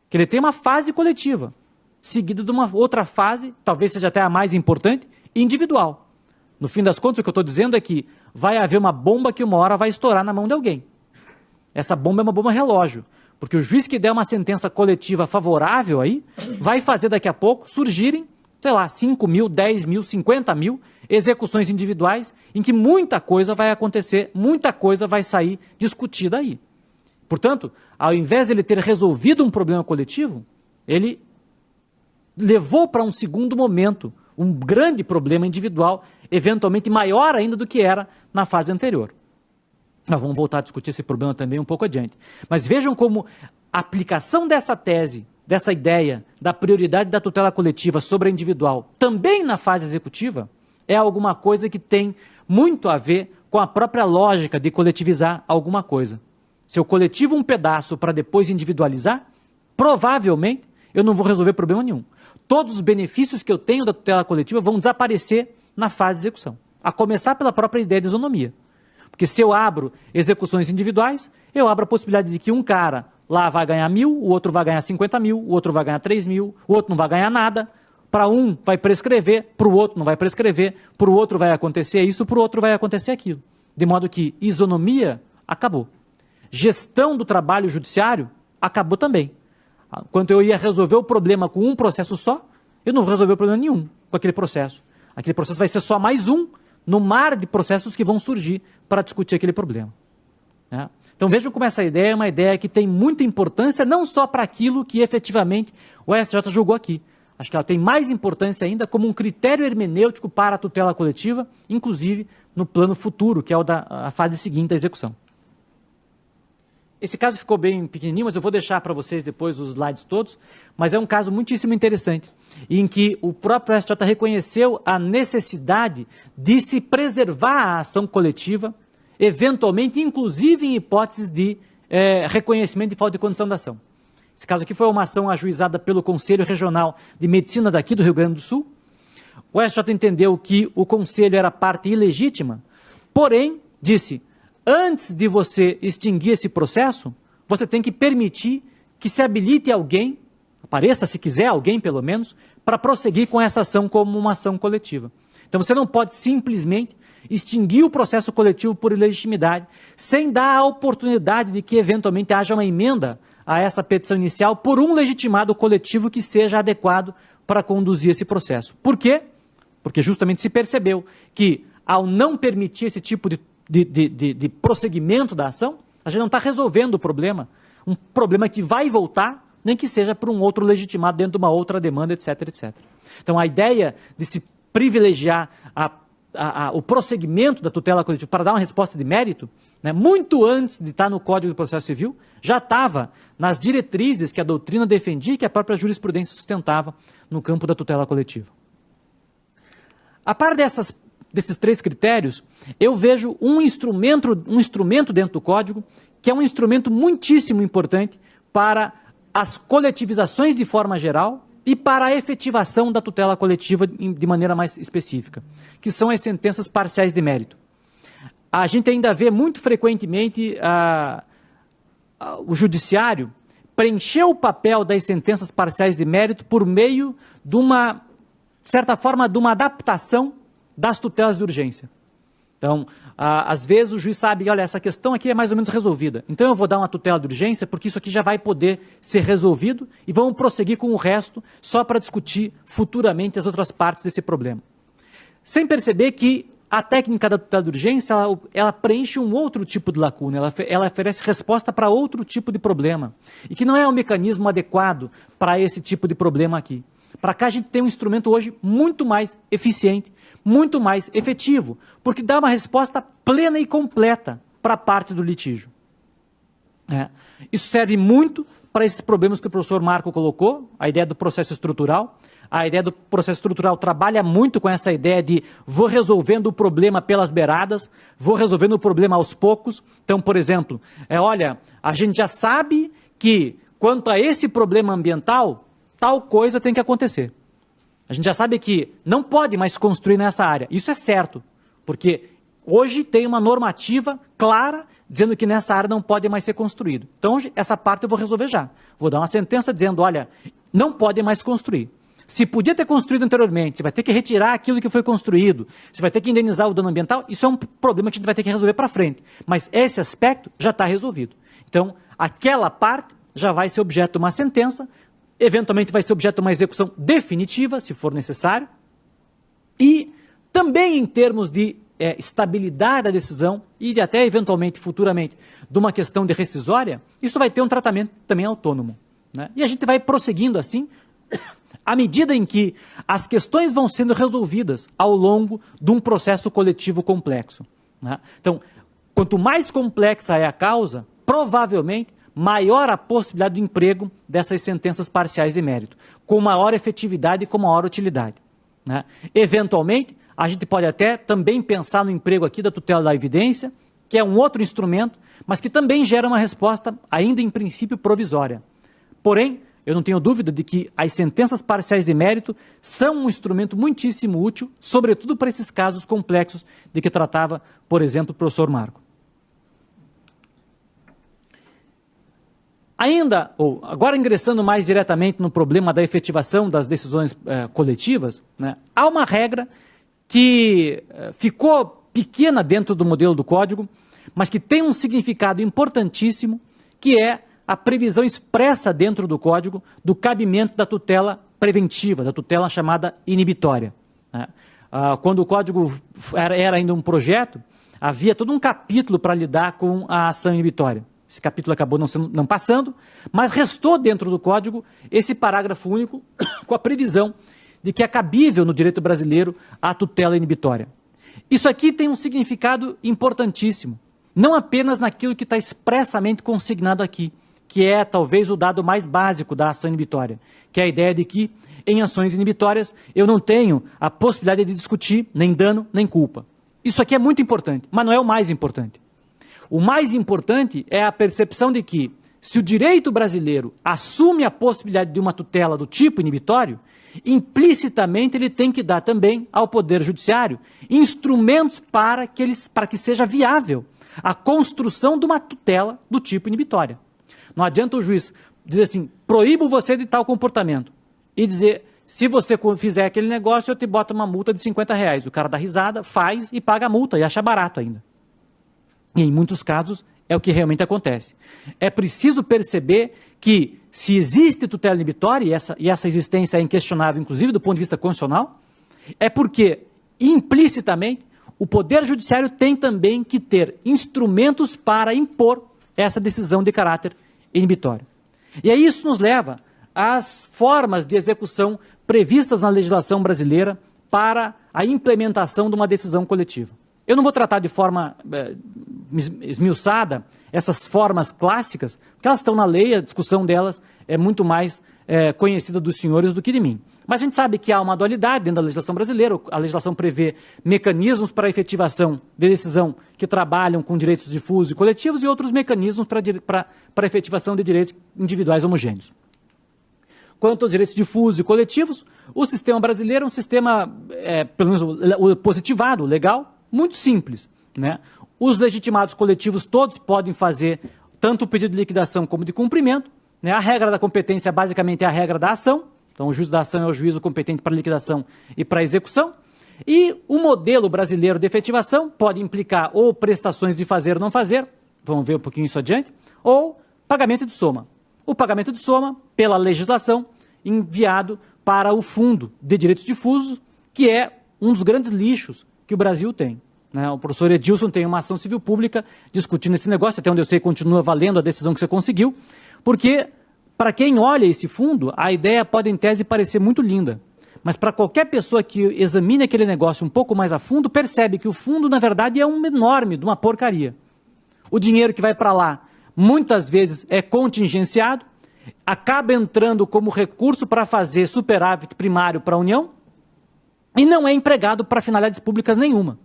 que ele tem uma fase coletiva, seguida de uma outra fase, talvez seja até a mais importante, individual. No fim das contas, o que eu estou dizendo é que vai haver uma bomba que uma hora vai estourar na mão de alguém. Essa bomba é uma bomba relógio, porque o juiz que der uma sentença coletiva favorável aí, vai fazer daqui a pouco surgirem, sei lá, 5 mil, 10 mil, 50 mil execuções individuais em que muita coisa vai acontecer, muita coisa vai sair discutida aí. Portanto, ao invés de ele ter resolvido um problema coletivo, ele levou para um segundo momento um grande problema individual, eventualmente maior ainda do que era na fase anterior. Nós vamos voltar a discutir esse problema também um pouco adiante. Mas vejam como a aplicação dessa tese, dessa ideia da prioridade da tutela coletiva sobre a individual, também na fase executiva, é alguma coisa que tem muito a ver com a própria lógica de coletivizar alguma coisa. Se eu coletivo um pedaço para depois individualizar, provavelmente eu não vou resolver problema nenhum. Todos os benefícios que eu tenho da tutela coletiva vão desaparecer na fase de execução, a começar pela própria ideia de isonomia. Porque se eu abro execuções individuais, eu abro a possibilidade de que um cara lá vai ganhar 1.000, o outro vai ganhar 50 mil, o outro vai ganhar 3 mil, o outro não vai ganhar nada. Para um vai prescrever, para o outro não vai prescrever, para o outro vai acontecer isso, para o outro vai acontecer aquilo. De modo que isonomia acabou. Gestão do trabalho judiciário acabou também. Quando eu ia resolver o problema com um processo só, eu não vou resolver problema nenhum com aquele processo. Aquele processo vai ser só mais um no mar de processos que vão surgir para discutir aquele problema. Né? Então vejam como essa ideia é uma ideia que tem muita importância, não só para aquilo que efetivamente o STJ julgou aqui. Acho que ela tem mais importância ainda como um critério hermenêutico para a tutela coletiva, inclusive no plano futuro, que é o da fase seguinte da execução. Esse caso ficou bem pequenininho, mas eu vou deixar para vocês depois os slides todos, mas é um caso muitíssimo interessante, em que o próprio STJ reconheceu a necessidade de se preservar a ação coletiva, eventualmente, inclusive em hipóteses de reconhecimento de falta de condição da ação. Esse caso aqui foi uma ação ajuizada pelo Conselho Regional de Medicina daqui do Rio Grande do Sul. O STJ entendeu que o Conselho era parte ilegítima, porém, disse, antes de você extinguir esse processo, você tem que permitir que se habilite alguém, apareça se quiser alguém pelo menos, para prosseguir com essa ação como uma ação coletiva. Então você não pode simplesmente extinguir o processo coletivo por ilegitimidade, sem dar a oportunidade de que eventualmente haja uma emenda a essa petição inicial por um legitimado coletivo que seja adequado para conduzir esse processo. Por quê? Porque justamente se percebeu que, ao não permitir esse tipo de prosseguimento da ação, a gente não está resolvendo o problema, um problema que vai voltar, nem que seja por um outro legitimado dentro de uma outra demanda, etc, etc. Então, a ideia de se privilegiar o prosseguimento da tutela coletiva para dar uma resposta de mérito, né, muito antes de estar no Código do Processo Civil, já estava nas diretrizes que a doutrina defendia e que a própria jurisprudência sustentava no campo da tutela coletiva. A par desses três critérios, eu vejo um instrumento dentro do Código que é um instrumento muitíssimo importante para as coletivizações de forma geral e para a efetivação da tutela coletiva de maneira mais específica, que são as sentenças parciais de mérito. A gente ainda vê muito frequentemente o judiciário preencher o papel das sentenças parciais de mérito por meio de uma, de certa forma, de uma adaptação das tutelas de urgência. Então, às vezes o juiz sabe, olha, essa questão aqui é mais ou menos resolvida, então eu vou dar uma tutela de urgência porque isso aqui já vai poder ser resolvido e vamos prosseguir com o resto só para discutir futuramente as outras partes desse problema. Sem perceber que a técnica da tutela de urgência, ela preenche um outro tipo de lacuna, ela oferece resposta para outro tipo de problema e que não é um mecanismo adequado para esse tipo de problema aqui. Para cá a gente tem um instrumento hoje muito mais eficiente, muito mais efetivo, porque dá uma resposta plena e completa para a parte do litígio. Isso serve muito para esses problemas que o professor Marco colocou, a ideia do processo estrutural, A ideia do processo estrutural trabalha muito com essa ideia de vou resolvendo o problema pelas beiradas, vou resolvendo o problema aos poucos. Então, por exemplo, olha, a gente já sabe que quanto a esse problema ambiental, tal coisa tem que acontecer. A gente já sabe que não pode mais construir nessa área. Isso é certo, porque hoje tem uma normativa clara dizendo que nessa área não pode mais ser construído. Então, essa parte eu vou resolver já. Vou dar uma sentença dizendo, olha, não pode mais construir. Se podia ter construído anteriormente, você vai ter que retirar aquilo que foi construído, você vai ter que indenizar o dano ambiental, isso é um problema que a gente vai ter que resolver para frente. Mas esse aspecto já está resolvido. Então, aquela parte já vai ser objeto de uma sentença, eventualmente vai ser objeto de uma execução definitiva, se for necessário, e também em termos de estabilidade da decisão e de até eventualmente, futuramente, de uma questão de rescisória, isso vai ter um tratamento também autônomo, né? E a gente vai prosseguindo assim, à medida em que as questões vão sendo resolvidas ao longo de um processo coletivo complexo, né? Então, quanto mais complexa é a causa, provavelmente maior a possibilidade de emprego dessas sentenças parciais de mérito, com maior efetividade e com maior utilidade, né? Eventualmente, a gente pode até também pensar no emprego aqui da tutela da evidência, que é um outro instrumento, mas que também gera uma resposta, ainda em princípio, provisória. Porém, eu não tenho dúvida de que as sentenças parciais de mérito são um instrumento muitíssimo útil, sobretudo para esses casos complexos de que tratava, por exemplo, o professor Marco. Ainda, ou agora ingressando mais diretamente no problema da efetivação das decisões coletivas, né, há uma regra que ficou pequena dentro do modelo do Código, mas que tem um significado importantíssimo, que é a previsão expressa dentro do Código do cabimento da tutela preventiva, da tutela chamada inibitória, né? Quando o Código era ainda um projeto, havia todo um capítulo para lidar com a ação inibitória. Esse capítulo acabou não passando, mas restou dentro do Código esse parágrafo único com a previsão de que é cabível no direito brasileiro a tutela inibitória. Isso aqui tem um significado importantíssimo, não apenas naquilo que está expressamente consignado aqui, que é talvez o dado mais básico da ação inibitória, que é a ideia de que em ações inibitórias eu não tenho a possibilidade de discutir nem dano nem culpa. Isso aqui é muito importante, mas não é o mais importante. O mais importante é a percepção de que, se o direito brasileiro assume a possibilidade de uma tutela do tipo inibitório, implicitamente ele tem que dar também ao Poder Judiciário instrumentos para que seja viável a construção de uma tutela do tipo inibitória. Não adianta o juiz dizer assim, proíbo você de tal comportamento, e dizer, se você fizer aquele negócio, eu te boto uma multa de R$50. O cara dá risada, faz e paga a multa, e acha barato ainda. E em muitos casos é o que realmente acontece. É preciso perceber que, se existe tutela inibitória, e essa existência é inquestionável, inclusive do ponto de vista constitucional, é porque, implicitamente, o Poder Judiciário tem também que ter instrumentos para impor essa decisão de caráter inibitório. E aí isso nos leva às formas de execução previstas na legislação brasileira para a implementação de uma decisão coletiva. Eu não vou tratar de forma esmiuçada essas formas clássicas, porque elas estão na lei, a discussão delas é muito mais conhecida dos senhores do que de mim. Mas a gente sabe que há uma dualidade dentro da legislação brasileira. A legislação prevê mecanismos para a efetivação de decisão que trabalham com direitos difusos e coletivos e outros mecanismos para a efetivação de direitos individuais homogêneos. Quanto aos direitos difusos e coletivos, o sistema brasileiro é um sistema, pelo menos o positivado, legal, muito simples, né? Os legitimados coletivos todos podem fazer tanto o pedido de liquidação como de cumprimento, né? A regra da competência basicamente é a regra da ação, então o juiz da ação é o juízo competente para liquidação e para execução, e o modelo brasileiro de efetivação pode implicar ou prestações de fazer ou não fazer, vamos ver um pouquinho isso adiante, ou pagamento de soma. O pagamento de soma, pela legislação, enviado para o Fundo de Direitos Difusos, que é um dos grandes lixos que o Brasil tem, né? O professor Edilson tem uma ação civil pública discutindo esse negócio, até onde eu sei continua valendo a decisão que você conseguiu, porque para quem olha esse fundo, a ideia pode em tese parecer muito linda, mas para qualquer pessoa que examine aquele negócio um pouco mais a fundo, percebe que o fundo na verdade é um enorme, de uma porcaria. O dinheiro que vai para lá muitas vezes é contingenciado, acaba entrando como recurso para fazer superávit primário para a União e não é empregado para finalidades públicas nenhuma.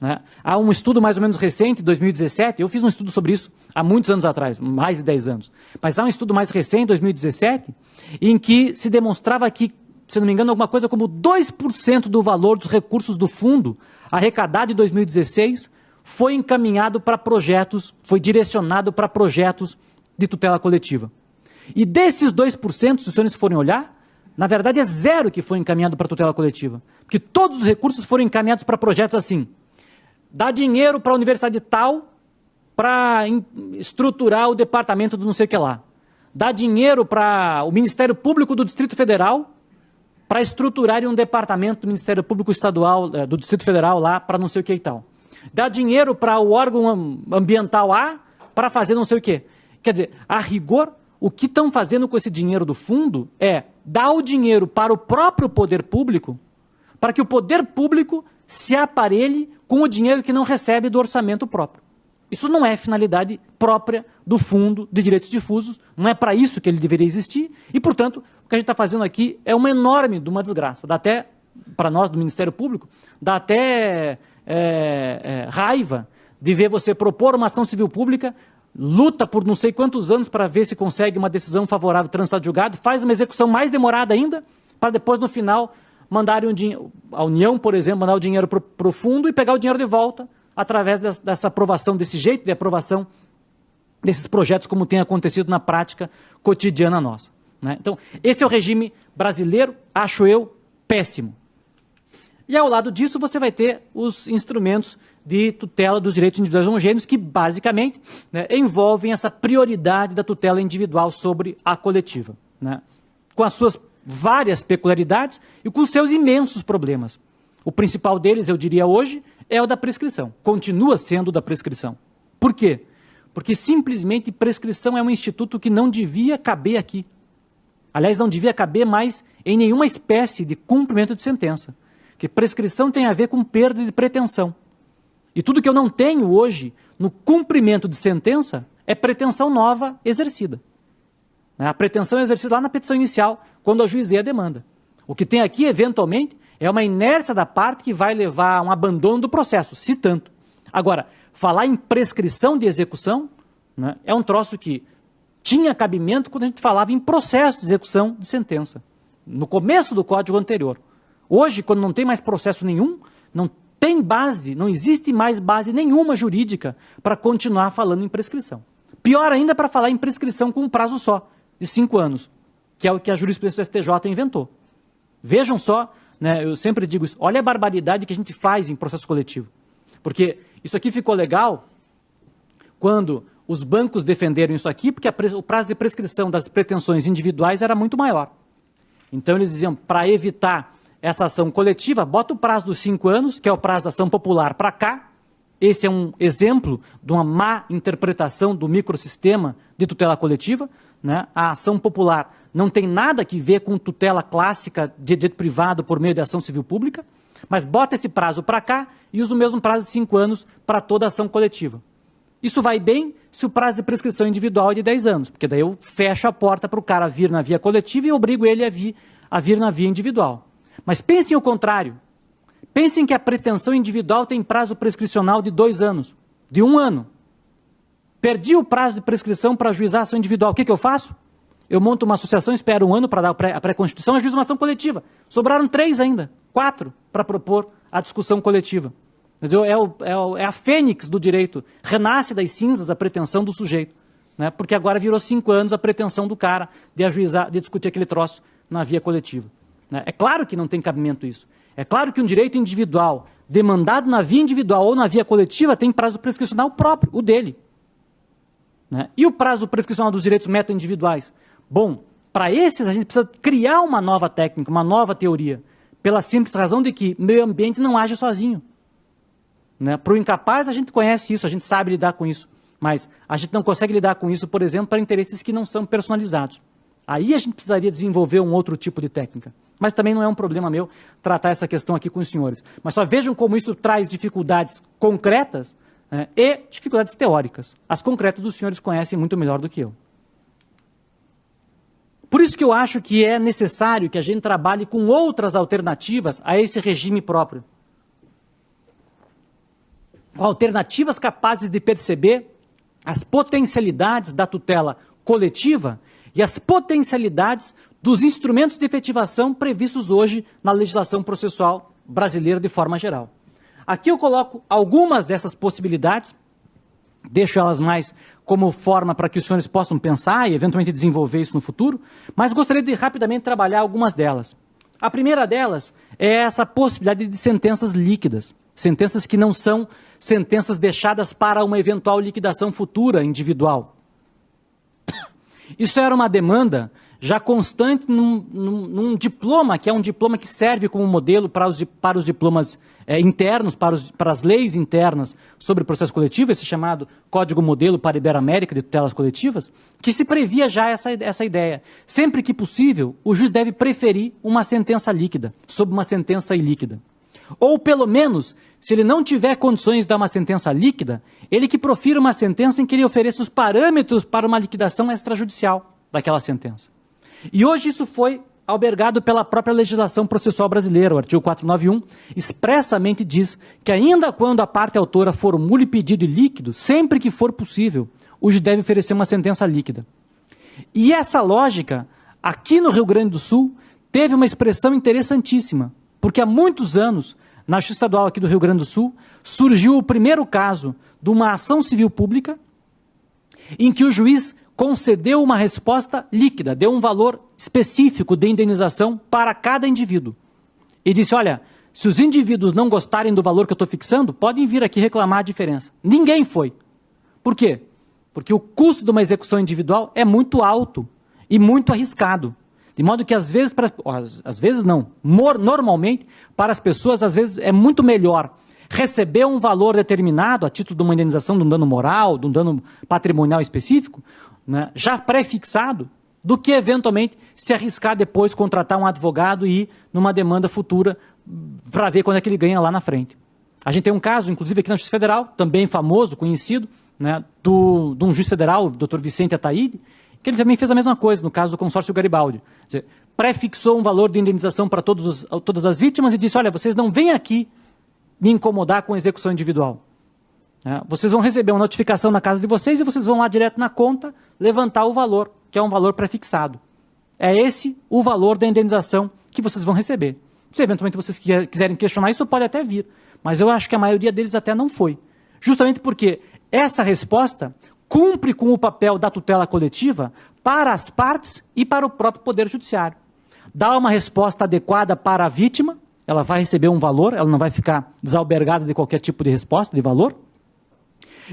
Né? Há um estudo mais ou menos recente, 2017, eu fiz um estudo sobre isso há muitos anos atrás, mais de 10 anos, mas há um estudo mais recente, 2017, em que se demonstrava que, se não me engano, alguma coisa como 2% do valor dos recursos do fundo arrecadado em 2016 foi encaminhado para projetos, foi direcionado para projetos de tutela coletiva. E desses 2%, se os senhores forem olhar, na verdade é zero que foi encaminhado para tutela coletiva, porque todos os recursos foram encaminhados para projetos assim: dá dinheiro para a universidade tal para estruturar o departamento do não sei o que lá. Dá dinheiro para o Ministério Público do Distrito Federal para estruturar um departamento do Ministério Público Estadual, do Distrito Federal lá para não sei o que e tal. Dá dinheiro para o órgão ambiental A para fazer não sei o que. Quer dizer, a rigor, o que estão fazendo com esse dinheiro do fundo é dar o dinheiro para o próprio poder público, para que o poder público se aparelhe com o dinheiro que não recebe do orçamento próprio. Isso não é finalidade própria do Fundo de Direitos Difusos, não é para isso que ele deveria existir, e, portanto, o que a gente está fazendo aqui é uma enorme de uma desgraça. Dá até, para nós do Ministério Público, dá até raiva de ver você propor uma ação civil pública, luta por não sei quantos anos para ver se consegue uma decisão favorável trânsito julgado, faz uma execução mais demorada ainda, para depois, no final, mandarem a União, por exemplo, mandar o dinheiro para o fundo e pegar o dinheiro de volta através dessa aprovação, desse jeito de aprovação desses projetos, como tem acontecido na prática cotidiana nossa. Né? Então, esse é o regime brasileiro, acho eu, péssimo. E ao lado disso você vai ter os instrumentos de tutela dos direitos individuais homogêneos que basicamente, né, envolvem essa prioridade da tutela individual sobre a coletiva, né, com as suas várias peculiaridades e com os seus imensos problemas. O principal deles, eu diria hoje, é o da prescrição. Continua sendo o da prescrição. Por quê? Porque simplesmente prescrição é um instituto que não devia caber aqui. Aliás, não devia caber mais em nenhuma espécie de cumprimento de sentença. Porque prescrição tem a ver com perda de pretensão. E tudo que eu não tenho hoje no cumprimento de sentença é pretensão nova exercida. A pretensão é exercida lá na petição inicial, quando ajuizei a demanda. O que tem aqui, eventualmente, é uma inércia da parte que vai levar a um abandono do processo, se tanto. Agora, falar em prescrição de execução, né, é um troço que tinha cabimento quando a gente falava em processo de execução de sentença, no começo do código anterior. Hoje, quando não tem mais processo nenhum, não tem base, não existe mais base nenhuma jurídica para continuar falando em prescrição. Pior ainda para falar em prescrição com um prazo só, de 5 anos, que é o que a jurisprudência do STJ inventou. Vejam só, né, eu sempre digo isso, olha a barbaridade que a gente faz em processo coletivo. Porque isso aqui ficou legal quando os bancos defenderam isso aqui, porque o prazo de prescrição das pretensões individuais era muito maior. Então eles diziam, para evitar essa ação coletiva, bota o prazo dos 5 anos, que é o prazo da ação popular, para cá. Esse é um exemplo de uma má interpretação do microsistema de tutela coletiva. Né? A ação popular não tem nada que ver com tutela clássica de direito privado por meio de ação civil pública, mas bota esse prazo para cá e usa o mesmo prazo de 5 anos para toda ação coletiva. Isso vai bem se o prazo de prescrição individual é de 10 anos, porque daí eu fecho a porta para o cara vir na via coletiva e obrigo ele a vir na via individual. Mas pensem o contrário. Pensem que a pretensão individual tem prazo prescricional de 2 anos, de 1 ano. Perdi o prazo de prescrição para ajuizar a ação individual. O que eu faço? Eu monto uma associação, espero 1 ano para dar a pré-constituição e ajuizo uma ação coletiva. Sobraram 3 ainda, 4 para propor a discussão coletiva. É a fênix do direito, renasce das cinzas a pretensão do sujeito. Né? Porque agora virou 5 anos a pretensão do cara de ajuizar, de discutir aquele troço na via coletiva. Né? É claro que não tem cabimento isso. É claro que um direito individual demandado na via individual ou na via coletiva tem prazo prescricional próprio, o dele. Né? E o prazo prescricional dos direitos meta-individuais? Bom, para esses a gente precisa criar uma nova técnica, uma nova teoria, pela simples razão de que o meio ambiente não age sozinho. Né? Para o incapaz a gente conhece isso, a gente sabe lidar com isso, mas a gente não consegue lidar com isso, por exemplo, para interesses que não são personalizados. Aí a gente precisaria desenvolver um outro tipo de técnica. Mas também não é um problema meu tratar essa questão aqui com os senhores. Mas só vejam como isso traz dificuldades concretas, né, e dificuldades teóricas. As concretas os senhores conhecem muito melhor do que eu. Por isso que eu acho que é necessário que a gente trabalhe com outras alternativas a esse regime próprio. Com alternativas capazes de perceber as potencialidades da tutela coletiva e as potencialidades dos instrumentos de efetivação previstos hoje na legislação processual brasileira de forma geral. Aqui eu coloco algumas dessas possibilidades, deixo elas mais como forma para que os senhores possam pensar e eventualmente desenvolver isso no futuro, mas gostaria de rapidamente trabalhar algumas delas. A primeira delas é essa possibilidade de sentenças líquidas, sentenças que não são sentenças deixadas para uma eventual liquidação futura individual. Isso era uma demanda já constante num diploma, que é um diploma que serve como modelo para os diplomas internos, para as leis internas sobre processo coletivo, esse chamado Código Modelo para a Ibero-América de tutelas coletivas, que se previa já essa ideia. Sempre que possível, o juiz deve preferir uma sentença líquida sobre uma sentença ilíquida. Ou, pelo menos, se ele não tiver condições de dar uma sentença líquida, ele que profira uma sentença em que ele ofereça os parâmetros para uma liquidação extrajudicial daquela sentença. E hoje isso foi albergado pela própria legislação processual brasileira. O artigo 491 expressamente diz que ainda quando a parte autora formule pedido ilíquido, sempre que for possível, o juiz deve oferecer uma sentença líquida. E essa lógica, aqui no Rio Grande do Sul, teve uma expressão interessantíssima, porque há muitos anos, na Justiça Estadual aqui do Rio Grande do Sul, surgiu o primeiro caso de uma ação civil pública em que o juiz concedeu uma resposta líquida, deu um valor específico de indenização para cada indivíduo. E disse, olha, se os indivíduos não gostarem do valor que eu estou fixando, podem vir aqui reclamar a diferença. Ninguém foi. Por quê? Porque o custo de uma execução individual é muito alto e muito arriscado. De modo que, normalmente, para as pessoas, às vezes, é muito melhor receber um valor determinado a título de uma indenização de um dano moral, de um dano patrimonial específico, né, já pré-fixado, do que, eventualmente, se arriscar depois, contratar um advogado e ir numa demanda futura para ver quando é que ele ganha lá na frente. A gente tem um caso, inclusive, aqui na Justiça Federal, também famoso, conhecido, né, de um juiz federal, o Dr. Vicente Ataíde, que ele também fez a mesma coisa no caso do consórcio Garibaldi. Pré-fixou um valor de indenização para todas as vítimas e disse, olha, vocês não vêm aqui me incomodar com a execução individual. Vocês vão receber uma notificação na casa de vocês e vocês vão lá direto na conta levantar o valor, que é um valor pré-fixado. É esse o valor da indenização que vocês vão receber. Se eventualmente vocês quiserem questionar isso, pode até vir. Mas eu acho que a maioria deles até não foi. Justamente porque essa resposta cumpre com o papel da tutela coletiva para as partes e para o próprio Poder Judiciário. Dá uma resposta adequada para a vítima, ela vai receber um valor, ela não vai ficar desalbergada de qualquer tipo de resposta, de valor.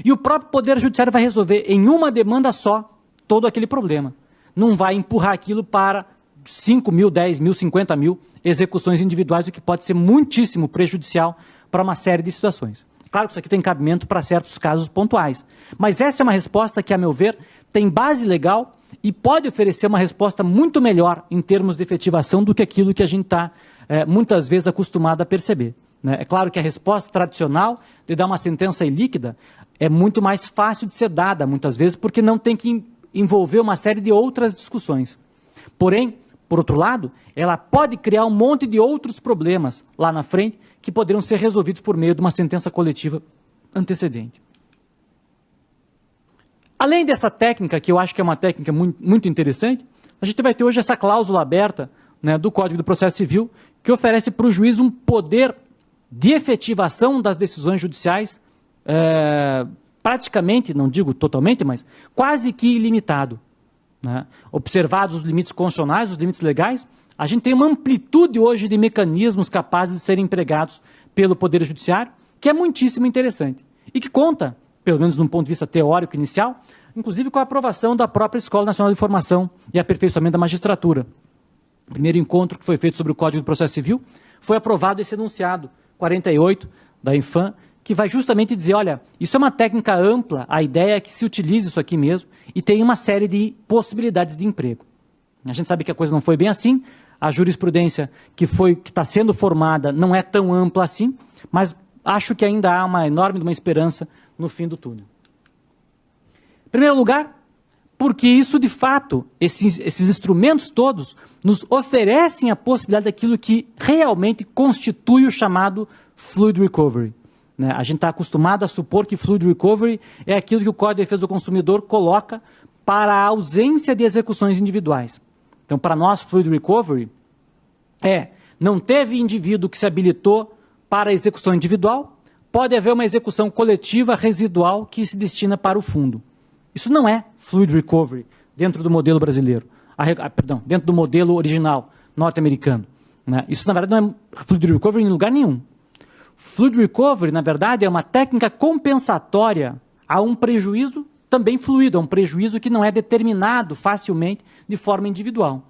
E o próprio Poder Judiciário vai resolver em uma demanda só todo aquele problema. Não vai empurrar aquilo para 5 mil, 10 mil, 50 mil execuções individuais, o que pode ser muitíssimo prejudicial para uma série de situações. Claro que isso aqui tem cabimento para certos casos pontuais, mas essa é uma resposta que, a meu ver, tem base legal e pode oferecer uma resposta muito melhor em termos de efetivação do que aquilo que a gente está, muitas vezes, acostumado a perceber. É claro que a resposta tradicional de dar uma sentença ilíquida é muito mais fácil de ser dada, muitas vezes, porque não tem que envolver uma série de outras discussões. Porém, por outro lado, ela pode criar um monte de outros problemas lá na frente que poderiam ser resolvidos por meio de uma sentença coletiva antecedente. Além dessa técnica, que eu acho que é uma técnica muito interessante, a gente vai ter hoje essa cláusula aberta, né, do Código do Processo Civil, que oferece para o juiz um poder de efetivação das decisões judiciais praticamente, não digo totalmente, mas quase que ilimitado. Né? Observados os limites constitucionais, os limites legais, a gente tem uma amplitude hoje de mecanismos capazes de serem empregados pelo Poder Judiciário, que é muitíssimo interessante. E que conta, pelo menos num ponto de vista teórico inicial, inclusive com a aprovação da própria Escola Nacional de Formação e Aperfeiçoamento da Magistratura. O primeiro encontro que foi feito sobre o Código do Processo Civil foi aprovado esse enunciado 48 da Infam, que vai justamente dizer, olha, isso é uma técnica ampla, a ideia é que se utilize isso aqui mesmo e tem uma série de possibilidades de emprego. A gente sabe que a coisa não foi bem assim, a jurisprudência que está sendo formada não é tão ampla assim, mas acho que ainda há uma enorme esperança no fim do túnel. Em primeiro lugar, porque isso, de fato, esses instrumentos todos nos oferecem a possibilidade daquilo que realmente constitui o chamado Fluid Recovery. Né? A gente está acostumado a supor que Fluid Recovery é aquilo que o Código de Defesa do Consumidor coloca para a ausência de execuções individuais. Então, para nós, Fluid Recovery não teve indivíduo que se habilitou para a execução individual, pode haver uma execução coletiva residual que se destina para o fundo. Isso não é Fluid Recovery dentro do modelo brasileiro, dentro do modelo original norte-americano. Né? Isso, na verdade, não é Fluid Recovery em lugar nenhum. Fluid Recovery, na verdade, é uma técnica compensatória a um prejuízo também fluido, a um prejuízo que não é determinado facilmente de forma individual,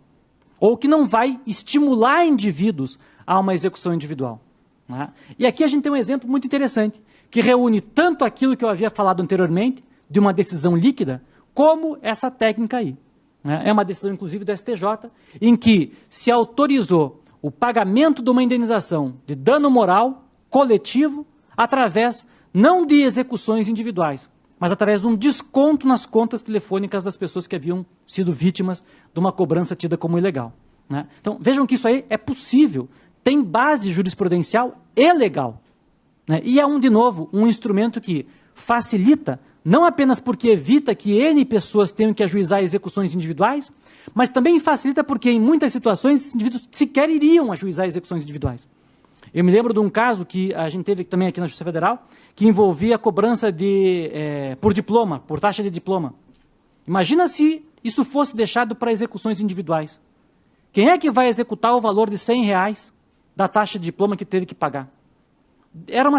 ou que não vai estimular indivíduos a uma execução individual. Né? E aqui a gente tem um exemplo muito interessante, que reúne tanto aquilo que eu havia falado anteriormente, de uma decisão líquida, como essa técnica aí. Né? É uma decisão, inclusive, do STJ, em que se autorizou o pagamento de uma indenização de dano moral coletivo através não de execuções individuais, mas através de um desconto nas contas telefônicas das pessoas que haviam sido vítimas de uma cobrança tida como ilegal. Né? Então, vejam que isso aí é possível, tem base jurisprudencial e legal. Né? E é, de novo, um instrumento que facilita, não apenas porque evita que N pessoas tenham que ajuizar execuções individuais, mas também facilita porque, em muitas situações, indivíduos sequer iriam ajuizar execuções individuais. Eu me lembro de um caso que a gente teve também aqui na Justiça Federal, que envolvia a cobrança por diploma, por taxa de diploma. Imagina se isso fosse deixado para execuções individuais. Quem é que vai executar o valor de R$100 da taxa de diploma que teve que pagar?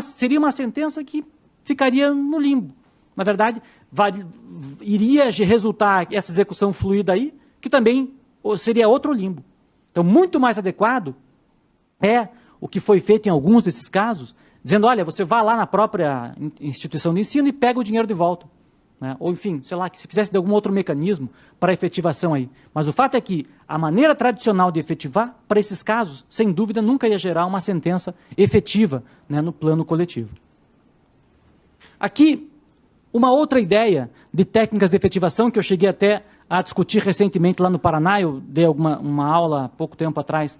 Seria uma sentença que ficaria no limbo. Na verdade, iria resultar essa execução fluida aí, que também seria outro limbo. Então, muito mais adequado é o que foi feito em alguns desses casos, dizendo, olha, você vai lá na própria instituição de ensino e pega o dinheiro de volta. Né? Ou, enfim, sei lá, que se fizesse de algum outro mecanismo para efetivação aí. Mas o fato é que a maneira tradicional de efetivar, para esses casos, sem dúvida, nunca ia gerar uma sentença efetiva, né, no plano coletivo. Aqui, uma outra ideia de técnicas de efetivação que eu cheguei até a discutir recentemente lá no Paraná, eu dei uma aula há pouco tempo atrás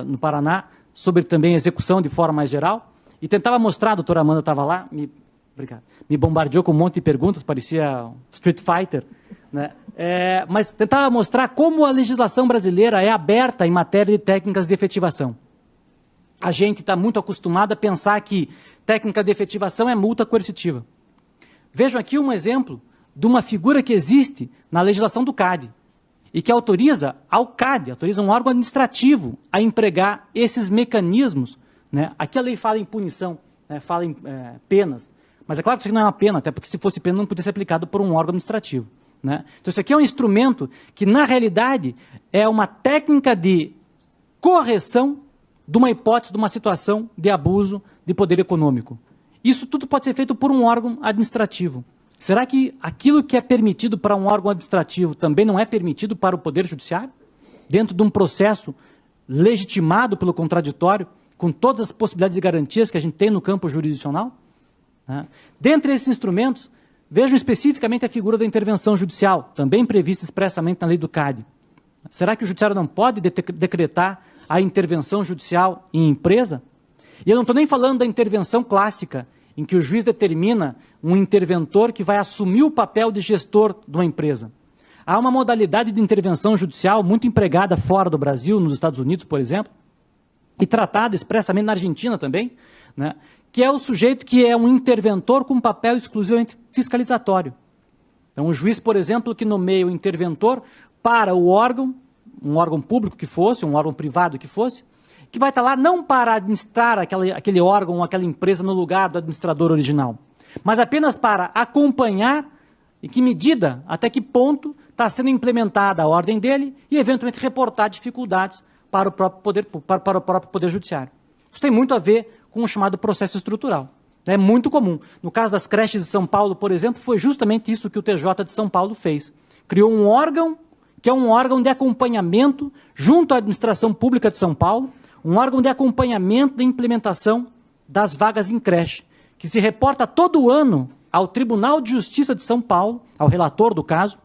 no Paraná, sobre também execução de forma mais geral, e tentava mostrar, a doutora Amanda estava lá, me bombardeou com um monte de perguntas, parecia Street Fighter, né? Mas tentava mostrar como a legislação brasileira é aberta em matéria de técnicas de efetivação. A gente está muito acostumado a pensar que técnica de efetivação é multa coercitiva. Vejam aqui um exemplo de uma figura que existe na legislação do CAD e que autoriza um órgão administrativo a empregar esses mecanismos. Né? Aqui a lei fala em punição, né? Fala em penas, mas é claro que isso não é uma pena, até porque se fosse pena não podia ser aplicado por um órgão administrativo. Né? Então isso aqui é um instrumento que, na realidade, é uma técnica de correção de uma hipótese, de uma situação de abuso de poder econômico. Isso tudo pode ser feito por um órgão administrativo. Será que aquilo que é permitido para um órgão administrativo também não é permitido para o Poder Judiciário? Dentro de um processo legitimado pelo contraditório, com todas as possibilidades e garantias que a gente tem no campo jurisdicional? Né? Dentre esses instrumentos, vejam especificamente a figura da intervenção judicial, também prevista expressamente na lei do CAD. Será que o Judiciário não pode decretar a intervenção judicial em empresa? E eu não estou nem falando da intervenção clássica, em que o juiz determina um interventor que vai assumir o papel de gestor de uma empresa. Há uma modalidade de intervenção judicial muito empregada fora do Brasil, nos Estados Unidos, por exemplo, e tratada expressamente na Argentina também, né, que é o sujeito que é um interventor com papel exclusivamente fiscalizatório. Então, o juiz, por exemplo, que nomeia o interventor para o órgão, um órgão público que fosse, um órgão privado que fosse, que vai estar lá não para administrar aquele órgão ou aquela empresa no lugar do administrador original, mas apenas para acompanhar em que medida, até que ponto está sendo implementada a ordem dele e, eventualmente, reportar dificuldades para o próprio Poder Judiciário. Isso tem muito a ver com o chamado processo estrutural. É muito comum. No caso das creches de São Paulo, por exemplo, foi justamente isso que o TJ de São Paulo fez. Criou um órgão, que é um órgão de acompanhamento junto à administração pública de São Paulo, um órgão de acompanhamento da implementação das vagas em creche, que se reporta todo ano ao Tribunal de Justiça de São Paulo, ao relator do caso,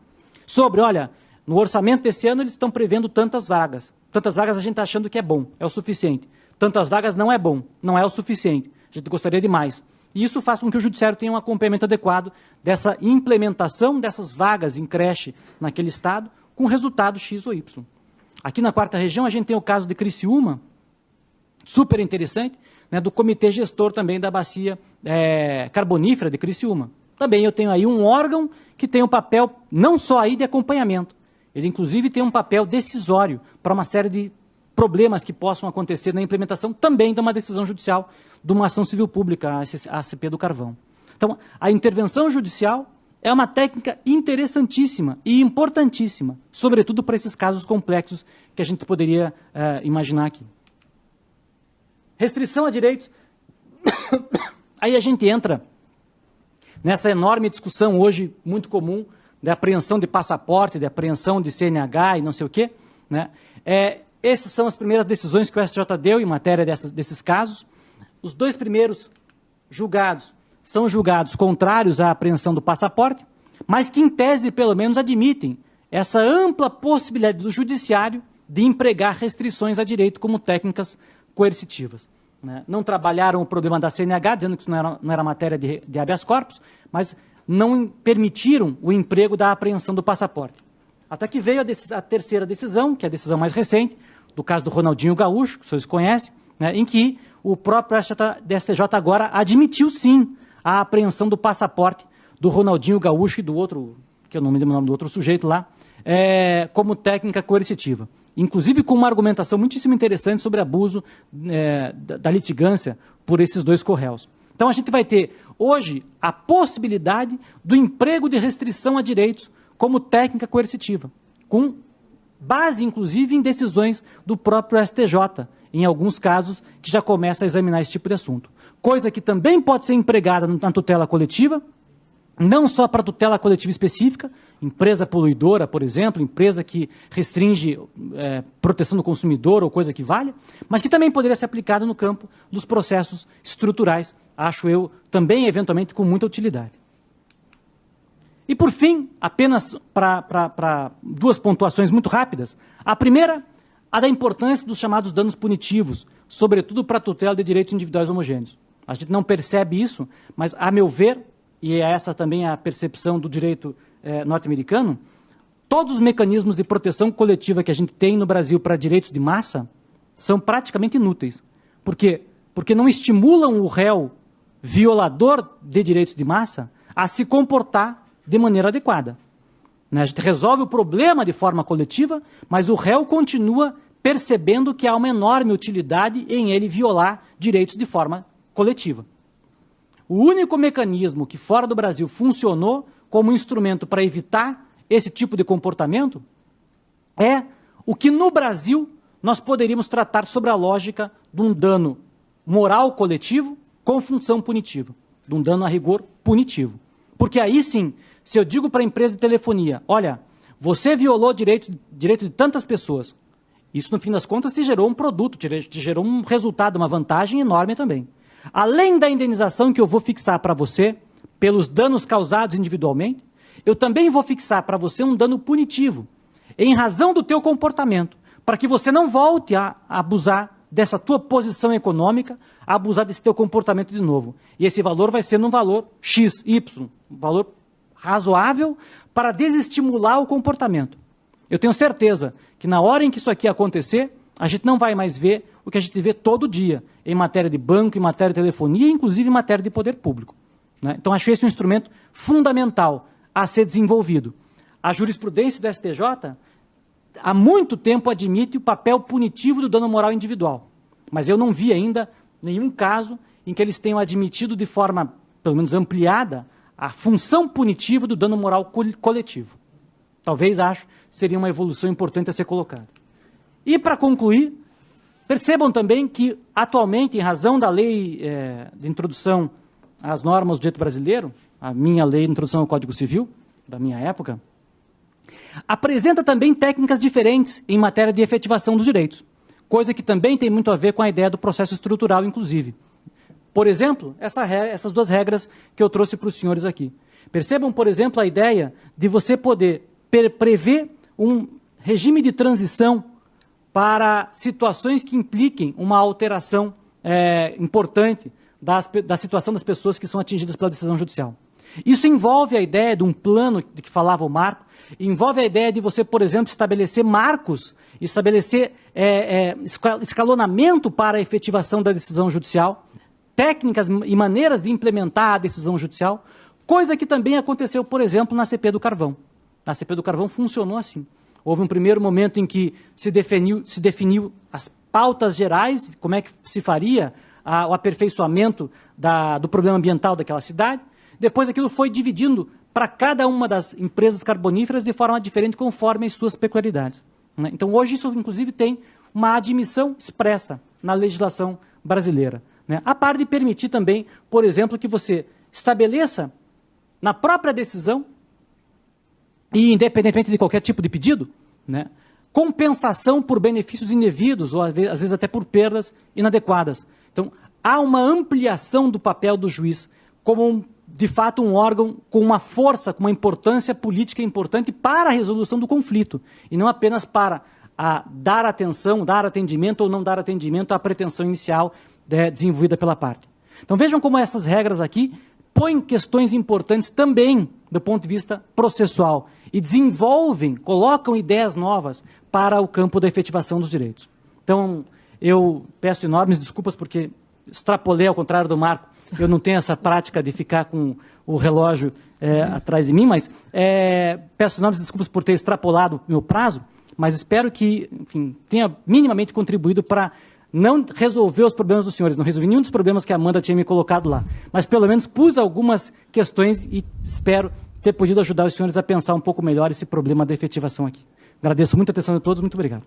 sobre, olha, no orçamento desse ano eles estão prevendo tantas vagas a gente está achando que é bom, é o suficiente. Tantas vagas não é bom, não é o suficiente, a gente gostaria de mais. E isso faz com que o judiciário tenha um acompanhamento adequado dessa implementação dessas vagas em creche naquele estado, com resultado X ou Y. Aqui na 4ª região a gente tem o caso de Criciúma, super interessante, né, do comitê gestor também da bacia carbonífera de Criciúma. Também eu tenho aí um órgão que tem um papel não só aí de acompanhamento, ele inclusive tem um papel decisório para uma série de problemas que possam acontecer na implementação também de uma decisão judicial de uma ação civil pública, a ACP do Carvão. Então, a intervenção judicial é uma técnica interessantíssima e importantíssima, sobretudo para esses casos complexos que a gente poderia imaginar aqui. Restrição a direitos. Aí a gente entra nessa enorme discussão hoje muito comum de apreensão de passaporte, de apreensão de CNH e não sei o quê, né? Essas são as primeiras decisões que o STJ deu em matéria desses casos. Os 2 primeiros julgados são julgados contrários à apreensão do passaporte, mas que, em tese, pelo menos, admitem essa ampla possibilidade do judiciário de empregar restrições a direito como técnicas coercitivas, né? Não trabalharam o problema da CNH, dizendo que isso não era matéria de habeas corpus, mas não permitiram o emprego da apreensão do passaporte. Até que veio a 3ª decisão, que é a decisão mais recente, do caso do Ronaldinho Gaúcho, que vocês conhecem, né, em que o próprio STJ agora admitiu, sim, a apreensão do passaporte do Ronaldinho Gaúcho e do outro, que eu não me lembro o nome do outro sujeito lá, como técnica coercitiva. Inclusive com uma argumentação muitíssimo interessante sobre abuso da litigância por esses 2 corréus. Então a gente vai ter, hoje, a possibilidade do emprego de restrição a direitos como técnica coercitiva, com base, inclusive, em decisões do próprio STJ, em alguns casos que já começa a examinar esse tipo de assunto. Coisa que também pode ser empregada na tutela coletiva, não só para tutela coletiva específica, empresa poluidora, por exemplo, empresa que restringe proteção do consumidor ou coisa que valha, mas que também poderia ser aplicada no campo dos processos estruturais, acho eu, também, eventualmente, com muita utilidade. E, por fim, apenas para 2 pontuações muito rápidas. A primeira, a da importância dos chamados danos punitivos, sobretudo para a tutela de direitos individuais homogêneos. A gente não percebe isso, mas, a meu ver, e é essa também a percepção do direito norte-americano, todos os mecanismos de proteção coletiva que a gente tem no Brasil para direitos de massa são praticamente inúteis. Por quê? Porque não estimulam o réu violador de direitos de massa a se comportar de maneira adequada. A gente resolve o problema de forma coletiva, mas o réu continua percebendo que há uma enorme utilidade em ele violar direitos de forma coletiva. O único mecanismo que fora do Brasil funcionou como instrumento para evitar esse tipo de comportamento é o que no Brasil nós poderíamos tratar sobre a lógica de um dano moral coletivo com função punitiva, de um dano a rigor punitivo. Porque aí sim, se eu digo para a empresa de telefonia, olha, você violou direito de tantas pessoas, isso no fim das contas te gerou um produto, te gerou um resultado, uma vantagem enorme também. Além da indenização que eu vou fixar para você, pelos danos causados individualmente, eu também vou fixar para você um dano punitivo, em razão do teu comportamento, para que você não volte a abusar dessa tua posição econômica, a abusar desse teu comportamento de novo. E esse valor vai ser num valor X, Y, um valor razoável para desestimular o comportamento. Eu tenho certeza que na hora em que isso aqui acontecer, a gente não vai mais ver o que a gente vê todo dia, em matéria de banco, em matéria de telefonia, inclusive em matéria de poder público, né? Então, acho esse um instrumento fundamental a ser desenvolvido. A jurisprudência do STJ, há muito tempo, admite o papel punitivo do dano moral individual, mas eu não vi ainda nenhum caso em que eles tenham admitido de forma, pelo menos ampliada, a função punitiva do dano moral coletivo. Talvez, acho, seria uma evolução importante a ser colocada. E, para concluir, percebam também que, atualmente, em razão da lei de introdução às normas do direito brasileiro, a minha lei de introdução ao Código Civil, da minha época, apresenta também técnicas diferentes em matéria de efetivação dos direitos, coisa que também tem muito a ver com a ideia do processo estrutural, inclusive. Por exemplo, essas 2 regras que eu trouxe para os senhores aqui. Percebam, por exemplo, a ideia de você poder prevê um regime de transição para situações que impliquem uma alteração importante da situação das pessoas que são atingidas pela decisão judicial. Isso envolve a ideia de um plano de que falava o Marco, envolve a ideia de você, por exemplo, estabelecer marcos, estabelecer escalonamento para a efetivação da decisão judicial, técnicas e maneiras de implementar a decisão judicial, coisa que também aconteceu, por exemplo, na CP do Carvão. Na CP do Carvão funcionou assim. Houve um primeiro momento em que se definiu as pautas gerais, como é que se faria o aperfeiçoamento do problema ambiental daquela cidade. Depois aquilo foi dividindo para cada uma das empresas carboníferas de forma diferente, conforme as suas peculiaridades, né? Então, hoje isso, inclusive, tem uma admissão expressa na legislação brasileira, né? A par de permitir também, por exemplo, que você estabeleça na própria decisão, e independentemente de qualquer tipo de pedido, né, compensação por benefícios indevidos, ou às vezes até por perdas inadequadas. Então, há uma ampliação do papel do juiz como de fato, um órgão com uma força, com uma importância política importante para a resolução do conflito, e não apenas para dar atenção, dar atendimento ou não dar atendimento à pretensão inicial desenvolvida pela parte. Então vejam como essas regras aqui põem questões importantes também do ponto de vista processual e desenvolvem, colocam ideias novas para o campo da efetivação dos direitos. Então, eu peço enormes desculpas porque extrapolei, ao contrário do Marco, eu não tenho essa prática de ficar com o relógio atrás de mim, mas peço enormes desculpas por ter extrapolado o meu prazo, mas espero que, enfim, tenha minimamente contribuído para não resolver os problemas dos senhores, não resolvi nenhum dos problemas que a Amanda tinha me colocado lá, mas pelo menos pus algumas questões e espero ter podido ajudar os senhores a pensar um pouco melhor esse problema da efetivação aqui. Agradeço muito a atenção de todos, muito obrigado.